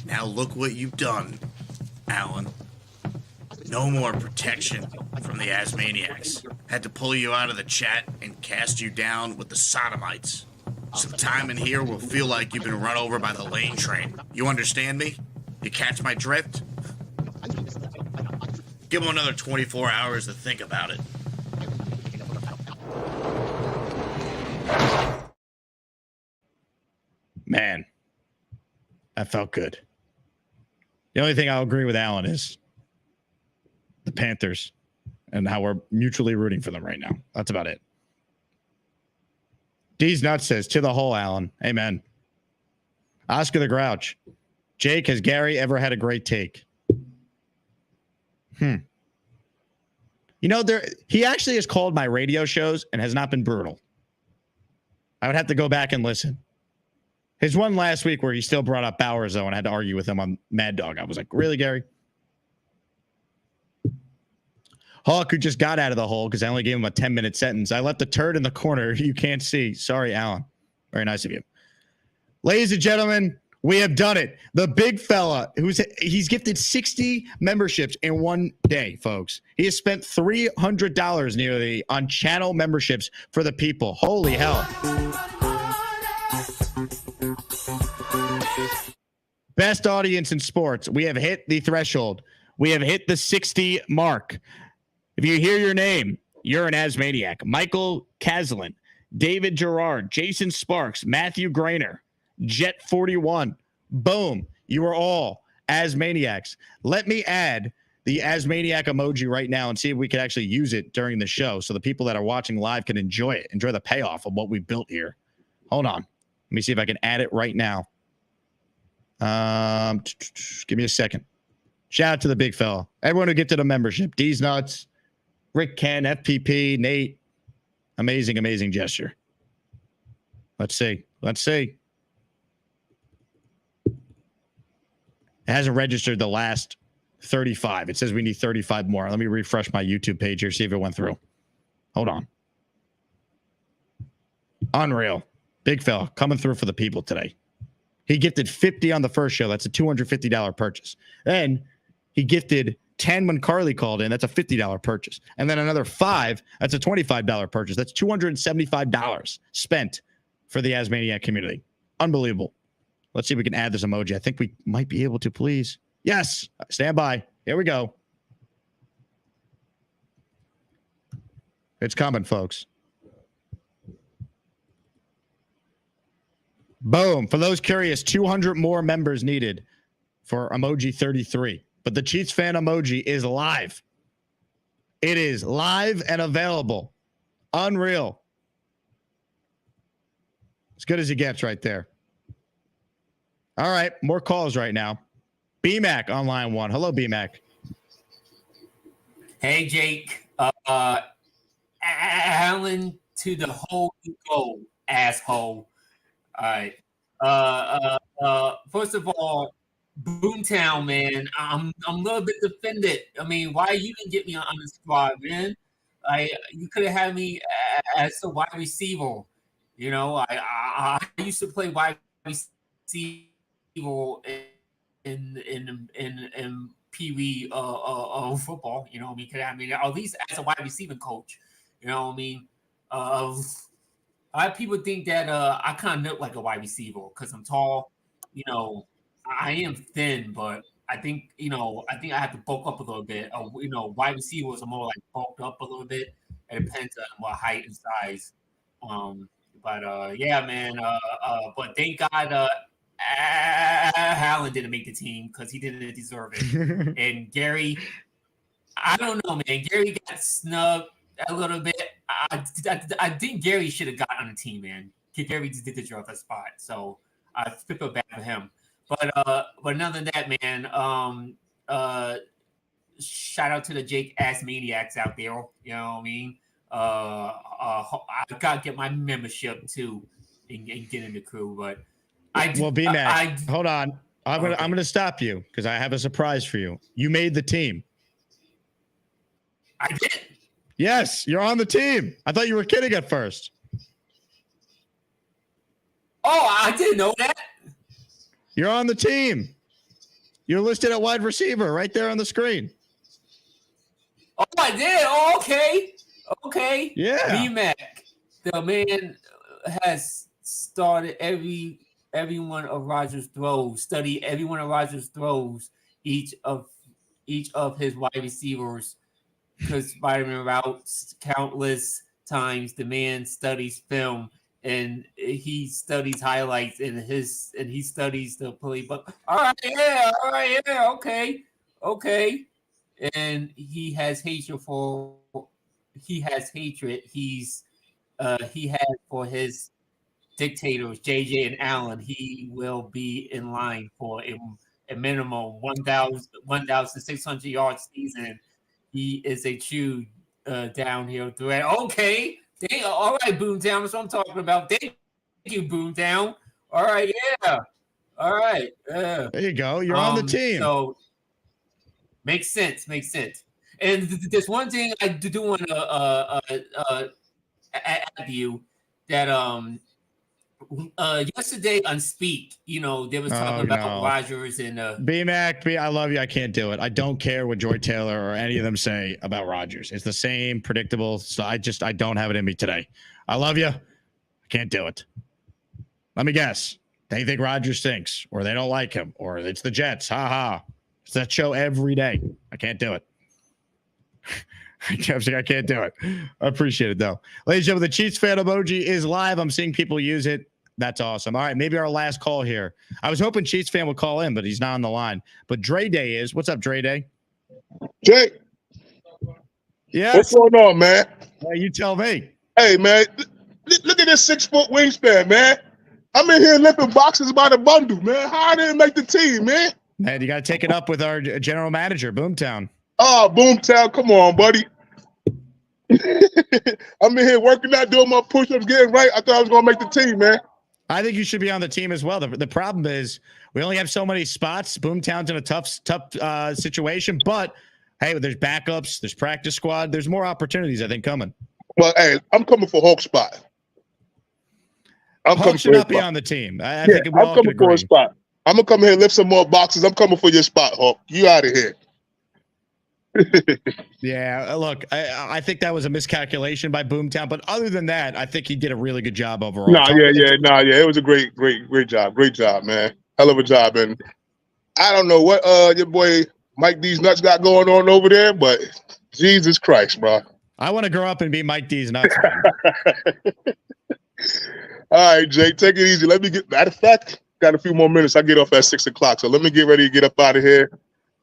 Now look what you've done, Alan. No more protection from the Asmaniacs. Had to pull you out of the chat and cast you down with the sodomites. Some time in here will feel like you've been run over by the lane train. You understand me? You catch my drift? Give him another 24 hours to think about it. Man, that felt good. The only thing I'll agree with Alan is the Panthers and how we're mutually rooting for them right now. That's about it. D's Nuts says, to the hole, Alan. Amen. Oscar the Grouch. Jake, has Gary ever had a great take? You know, he actually has called my radio shows and has not been brutal. I would have to go back and listen. His one last week where he still brought up Bowers, though, and I had to argue with him on Mad Dog. I was like, really, Gary? Hawk, who just got out of the hole because I only gave him a 10-minute sentence. I left a turd in the corner you can't see. Sorry, Alan. Very nice of you. Ladies and gentlemen, we have done it. The big fella, he's gifted 60 memberships in one day, folks. He has spent $300 nearly on channel memberships for the people. Holy hell. Best audience in sports. We have hit the threshold. We have hit the 60 mark. If you hear your name, you're an Asmaniac. Michael Caslin, David Gerard, Jason Sparks, Matthew Grainer, Jet 41. Boom. You are all Asmaniacs. Let me add the Asmaniac emoji right now and see if we can actually use it during the show so the people that are watching live can enjoy it, enjoy the payoff of what we built here. Hold on. Let me see if I can add it right now. Give me a second. Shout out to the big fella. Everyone who gifted a membership. D's Nuts, Rick Ken, FPP, Nate. Amazing, amazing gesture. Let's see. It hasn't registered the last 35. It says we need 35 more. Let me refresh my YouTube page here, see if it went through. Hold on. Unreal. Big fella coming through for the people today. He gifted 50 on the first show. That's a $250 purchase. Then he gifted 10 when Carly called in. That's a $50 purchase. And then another 5. That's a $25 purchase. That's $275 spent for the Asmaniac community. Unbelievable. Let's see if we can add this emoji. I think we might be able to, please. Yes. Stand by. Here we go. It's coming, folks. Boom. For those curious, 200 more members needed for emoji 33. But the Chiefs fan emoji is live. It is live and available. Unreal. As good as it gets right there. All right. More calls right now. BMAC on line 1. Hello, BMAC. Hey, Jake. Alan to the hole you go, asshole. All right. First of all, Boomtown, man, I'm a little bit offended. I mean, why you didn't get me on the squad, man? You could have had me as a wide receiver. You know, I used to play wide receiver in Pee Wee football. You know what I mean? Could have me at least as a wide receiving coach. You know what I mean? A lot of people think that I kind of look like a wide receiver because I'm tall. You know, I am thin, but I think I have to bulk up a little bit. Wide receivers are more like bulked up a little bit. It depends on what height and size. Yeah, man. But thank God Allen didn't make the team because he didn't deserve it. And Gary, I don't know, man. Gary got snubbed a little bit. I think Gary should have got on the team, man. Gary just did the job that spot, so I feel bad for him. But other than that, man, shout out to the Jake Ass Maniacs out there. You know what I mean? I gotta get my membership too and get in the crew. But B-Mac, hold on. I'm gonna stop you because I have a surprise for you. You made the team. I did. Yes, you're on the team. I thought you were kidding at first. Oh, I didn't know that. You're on the team. You're listed at wide receiver right there on the screen. Oh, I did. Oh, okay. Okay. Yeah. B-Mac, the man has started every one of Rodgers' throws, studied every one of Rodgers' throws, each of his wide receivers, because Spider-Man routes countless times. The man studies film and he studies highlights and he studies the play. But all right, yeah, okay. And he has hatred. He has for his dictators, JJ and Allen. He will be in line for a minimum 1,600 yard season. He is a true downhill threat. Okay. All right, Boomtown. That's what I'm talking about. Thank you, Boomtown. All right, yeah. All right. There you go. You're on the team. So makes sense. And there's one thing I do want to add you that yesterday on Speak, they was talking about Rodgers and B-Mac, I love you. I can't do it. I don't care what Joy Taylor or any of them say about Rodgers. It's the same predictable. So I don't have it in me today. I love you. I can't do it. Let me guess. They think Rodgers stinks, or they don't like him, or it's the Jets. Ha ha. It's that show every day. I can't do it. I can't do it. I appreciate it, though. Ladies and gentlemen, the Chiefs fan emoji is live. I'm seeing people use it. That's awesome. All right, maybe our last call here. I was hoping Chiefs fan would call in, but he's not on the line. But Dre Day is. What's up, Dre Day? Jake. Yeah. What's going on, man? You tell me. Hey, man. Look at this 6-foot wingspan, man. I'm in here lifting boxes by the bundle, man. How I didn't make the team, man? Man, you got to take it up with our general manager, Boomtown. Oh, Boomtown, come on, buddy. I'm in here working out, doing my push-ups, getting right. I thought I was going to make the team, man. I think you should be on the team as well. The problem is we only have so many spots. Boomtown's in a tough situation, but hey, there's backups, there's practice squad, there's more opportunities, I think, coming. Well, hey, I'm coming for Hulk spot. Hulk should not be on the team. I think we I'm all can coming for agree. a spot. I'm going to come here and lift some more boxes. I'm coming for your spot, Hulk. You out of here. Yeah, look, I think that was a miscalculation by Boomtown, but other than that, I think he did a really good job overall. It was a great job, man. Hell of a job, and I don't know what your boy Mike D's nuts got going on over there, but Jesus Christ, bro. I want to grow up and be Mike D's nuts. All right, Jake, take it easy. Let me get. Matter of fact, got a few more minutes. I get off at 6 o'clock, so let me get ready to get up out of here.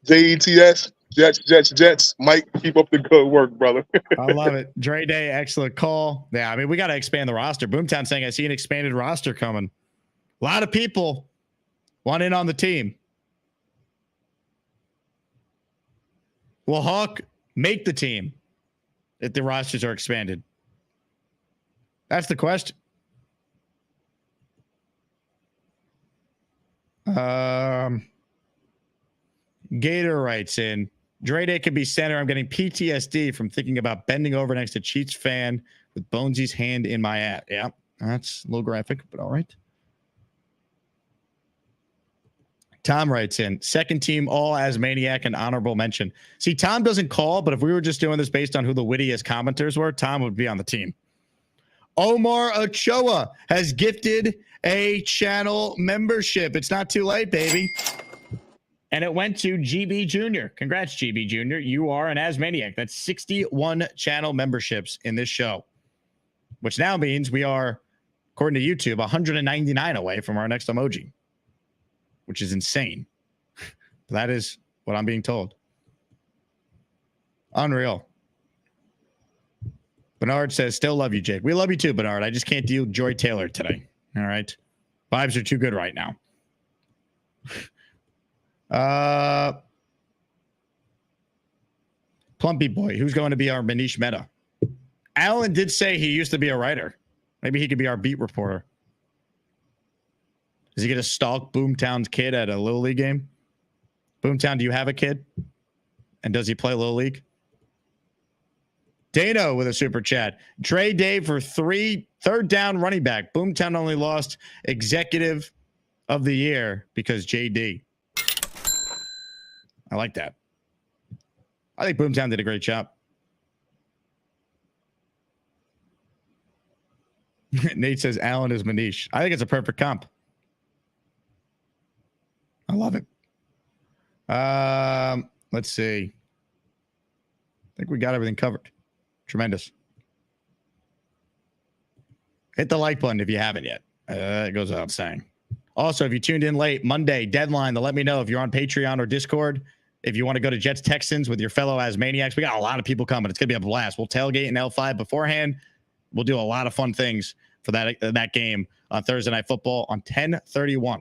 JETS. Jets. Mike, keep up the good work, brother. I love it. Dre Day, excellent call. Yeah, I mean, we got to expand the roster. Boomtown saying, I see an expanded roster coming. A lot of people want in on the team. Will Hawk make the team if the rosters are expanded? That's the question. Gator writes in, Dre Day could be center. I'm getting PTSD from thinking about bending over next to Chiefs fan with Bonesy's hand in my ass. Yeah, that's a little graphic, but all right. Tom writes in, second team all as maniac and honorable mention. See, Tom doesn't call, but if we were just doing this based on who the wittiest commenters were, Tom would be on the team. Omar Ochoa has gifted a channel membership. It's not too late, baby. And it went to GB Jr. Congrats, GB Jr. You are an Asmaniac. That's 61 channel memberships in this show, which now means we are, according to YouTube, 199 away from our next emoji, which is insane. That is what I'm being told. Unreal. Bernard says, still love you, Jake. We love you too, Bernard. I just can't deal with Joy Taylor today. All right. Vibes are too good right now. Plumpy boy, who's going to be our Manish Mehta? Alan did say he used to be a writer. Maybe he could be our beat reporter. Is he going to stalk Boomtown's kid at a Little League game? Boomtown, do you have a kid? And does he play Little League? Dano with a super chat. Dre Day for third down running back. Boomtown only lost executive of the year because JD. I like that. I think Boomtown did a great job. Nate says Allen is Manish. I think it's a perfect comp. I love it. Let's see. I think we got everything covered. Tremendous. Hit the like button if you haven't yet. It goes without saying. Also, if you tuned in late, Monday, deadline to let me know if you're on Patreon or Discord. If you want to go to Jets Texans with your fellow Asmaniacs, we got a lot of people coming. It's going to be a blast. We'll tailgate in L5 beforehand. We'll do a lot of fun things for that game on Thursday Night Football on 10/31.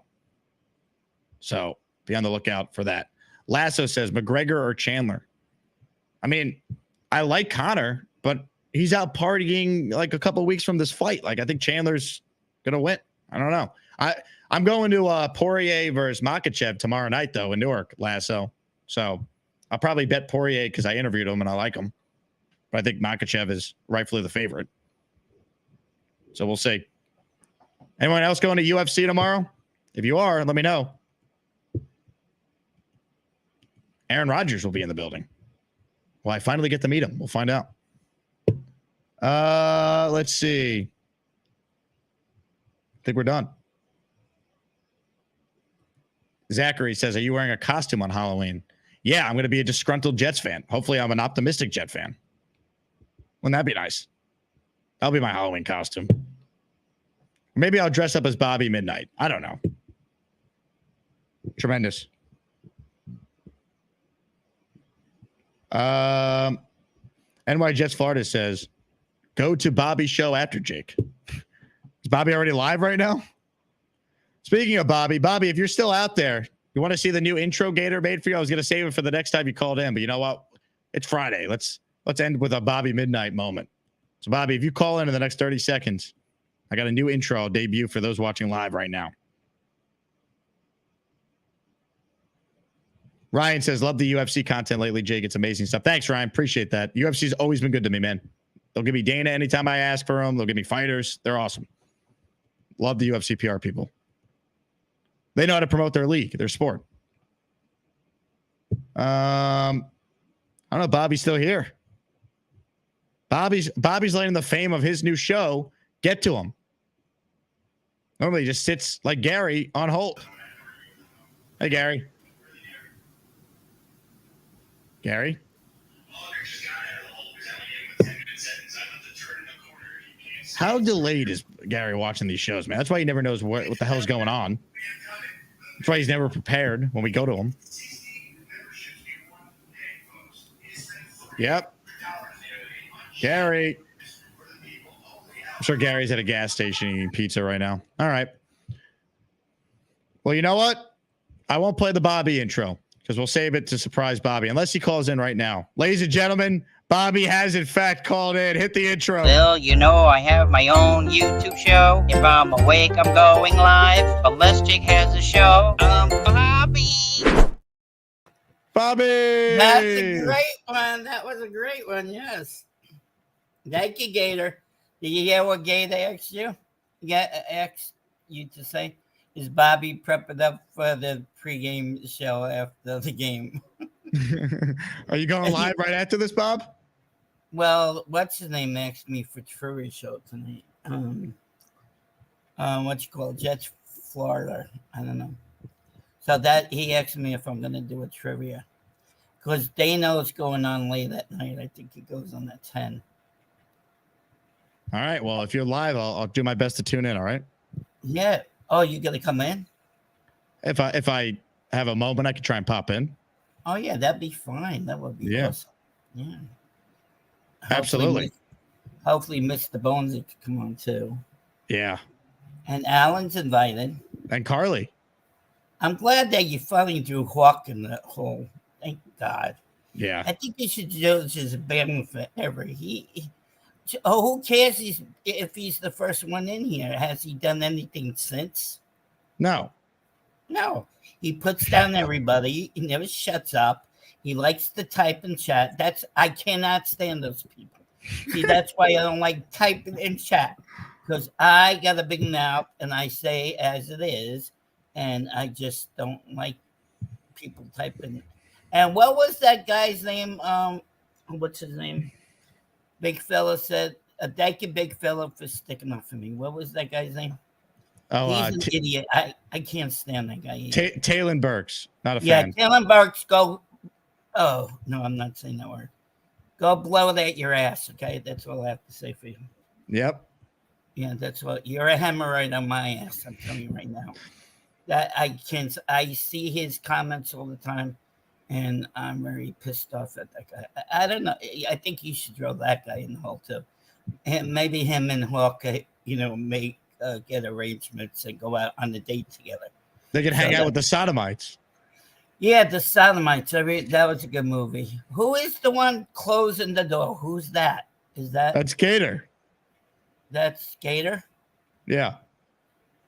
So be on the lookout for that. Lasso says McGregor or Chandler. I mean, I like Connor, but he's out partying like a couple weeks from this fight. Like, I think Chandler's going to win. I don't know. I'm going to Poirier versus Makhachev tomorrow night, though, in Newark, Lasso. So I'll probably bet Poirier because I interviewed him and I like him. But I think Makhachev is rightfully the favorite. So we'll see. Anyone else going to UFC tomorrow? If you are, let me know. Aaron Rodgers will be in the building. Will I finally get to meet him? We'll find out. Let's see. I think we're done. Zachary says, are you wearing a costume on Halloween? Yeah, I'm going to be a disgruntled Jets fan. Hopefully I'm an optimistic Jet fan. Wouldn't that be nice? That'll be my Halloween costume. Maybe I'll dress up as Bobby Midnight. I don't know. Tremendous. NY Jets Florida says, go to Bobby's show after Jake. Is Bobby already live right now? Speaking of Bobby, if you're still out there, you want to see the new intro Gator made for you? I was going to save it for the next time you called in, but you know what? It's Friday. Let's end with a Bobby Midnight moment. So, Bobby, if you call in the next 30 seconds, I got a new intro I'll debut for those watching live right now. Ryan says, love the UFC content lately, Jake. It's amazing stuff. Thanks, Ryan. Appreciate that. UFC's always been good to me, man. They'll give me Dana anytime I ask for them. They'll give me fighters. They're awesome. Love the UFC PR people. They know how to promote their league, their sport. I don't know. Bobby's still here. Bobby's letting the fame of his new show get to him. Normally he just sits like Gary on hold. Hey, Gary. Gary? How delayed is Gary watching these shows, man? That's why he never knows what the hell's going on. That's why he's never prepared when we go to him. Yep. Gary. I'm sure Gary's at a gas station eating pizza right now. All right. Well, you know what? I won't play the Bobby intro because we'll save it to surprise Bobby unless he calls in right now. Ladies and gentlemen, Bobby has in fact called in. Hit the intro. Well, you know I have my own YouTube show. If I'm awake, I'm going live. Unless Jake has a show, Bobby. Bobby. That's a great one. That was a great one. Yes. Thank you, Gator. Did you hear what Gator asked you? Asked you to say? Is Bobby prepping up for the pregame show after the game? Are you going live right after this, Bob? Well, what's his name asked me for trivia show tonight? What you call it? Jets Florida. I don't know. So that he asked me if I'm going to do a trivia because they know what's going on late at night. I think it goes on at 10. All right. Well, if you're live, I'll do my best to tune in. All right. Yeah. Oh, you got to come in? If I have a moment, I could try and pop in. Oh yeah, that'd be fine. That would be awesome. Yeah. Absolutely. Hopefully Mr. Bones could come on too. Yeah. And Alan's invited. And Carly. I'm glad that you finally drew Hawk in that hole. Thank God. Yeah. I think you should do this as a benefit ever. Who cares if he's the first one in here? Has he done anything since? No. No. He puts down everybody. He never shuts up. He likes to type and chat. I cannot stand those people. See, that's why I don't like typing in chat. Because I got a big mouth and I say as it is. And I just don't like people typing. And what was that guy's name? What's his name? Big fella said, thank you, big fella, for sticking up for me. What was that guy's name? Oh, he's an idiot. I can't stand that guy. Taylon Burks, not a fan. Yeah, Taylon Burks, go. Oh, no, I'm not saying that word. Go blow that your ass, okay? That's all I have to say for you. Yep. Yeah, that's what you're a hemorrhoid on my ass. I'm telling you right now. That I see his comments all the time, and I'm very pissed off at that guy. I don't know. I think you should throw that guy in the hole too, and maybe him and Hawk, make get arrangements and go out on a date together. They can hang out with the Sodomites. Yeah, the Sodomites. That was a good movie. Who is the one closing the door? Who's that? That's Gator. That's Gator? Yeah.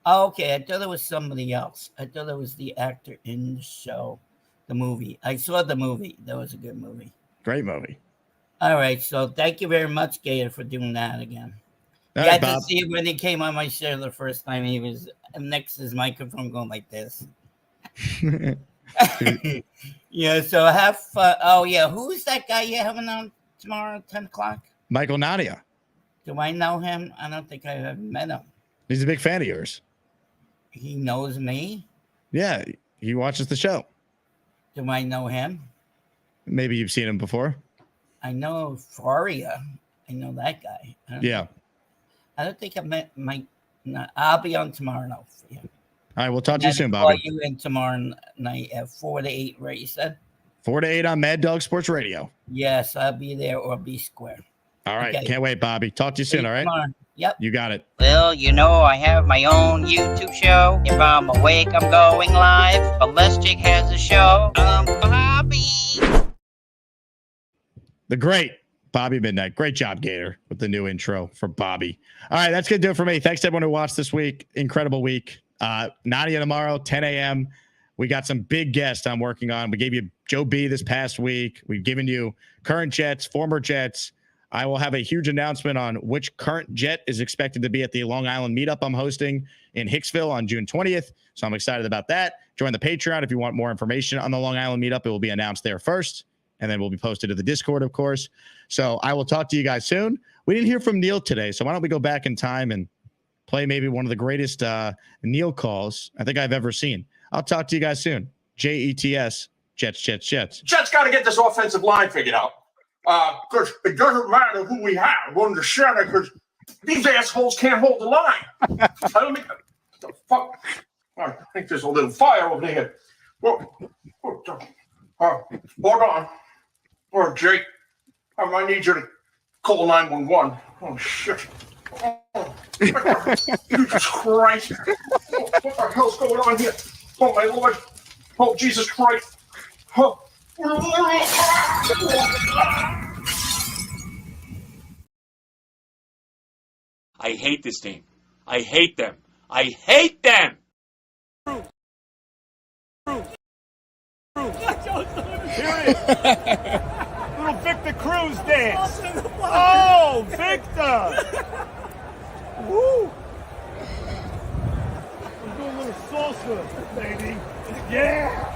Oh, okay. I thought it was somebody else. I thought it was the actor in the show, the movie. I saw the movie. That was a good movie. Great movie. All right. So thank you very much, Gator, for doing that again. All You right, had to Bob. see when he came on my show the first time. He was next to his microphone going like this. Yeah, so have fun. Oh, yeah. Who is that guy you're having on tomorrow at 10 o'clock? Michael Nadia. Do I know him? I don't think I have met him. He's a big fan of yours. He knows me? Yeah, he watches the show. Do I know him? Maybe you've seen him before. I know Faria. I know that guy. I don't think I met Mike. No, I'll be on tomorrow night. Yeah. All right, we'll talk to you soon, Call Bobby. you in tomorrow night at 4 to 8, right? You said? 4 to 8 on Mad Dog Sports Radio. Yes, I'll be there or be square. All right, Okay. can't wait, Bobby. Talk to you soon, all right? Tomorrow. Yep. You got it. Well, I have my own YouTube show. If I'm awake, I'm going live. Ballistic has a show. Bobby. The great Bobby Midnight. Great job, Gator, with the new intro for Bobby. All right, that's going to do it for me. Thanks to everyone who watched this week. Incredible week. Nadia tomorrow, 10 a.m. We got some big guests I'm working on. We gave you Joe B this past week. We've given you current Jets, former Jets. I will have a huge announcement on which current Jet is expected to be at the Long Island meetup I'm hosting in Hicksville on June 20th. So I'm excited about that. Join the Patreon if you want more information on the Long Island meetup. It will be announced there first, and then will be posted to the Discord, of course. So I will talk to you guys soon. We didn't hear from Neil today, so why don't we go back in time and play maybe one of the greatest Neil calls I think I've ever seen. I'll talk to you guys soon. JETS, Jets. Jets got to get this offensive line figured out. Because it doesn't matter who we have on the center, because these assholes can't hold the line. I don't think the fuck. I think there's a little fire over there. Hold on. Or Jake, I might need you to call 911. Oh shit. Oh, Jesus Christ. What the hell's going on here? Oh my Lord. Oh Jesus Christ. Oh. I hate this team. I hate them. I hate them! Here it is. Little Victor Cruz dance. Oh, Victor! Woo! We're doing a little salsa, baby. Yeah!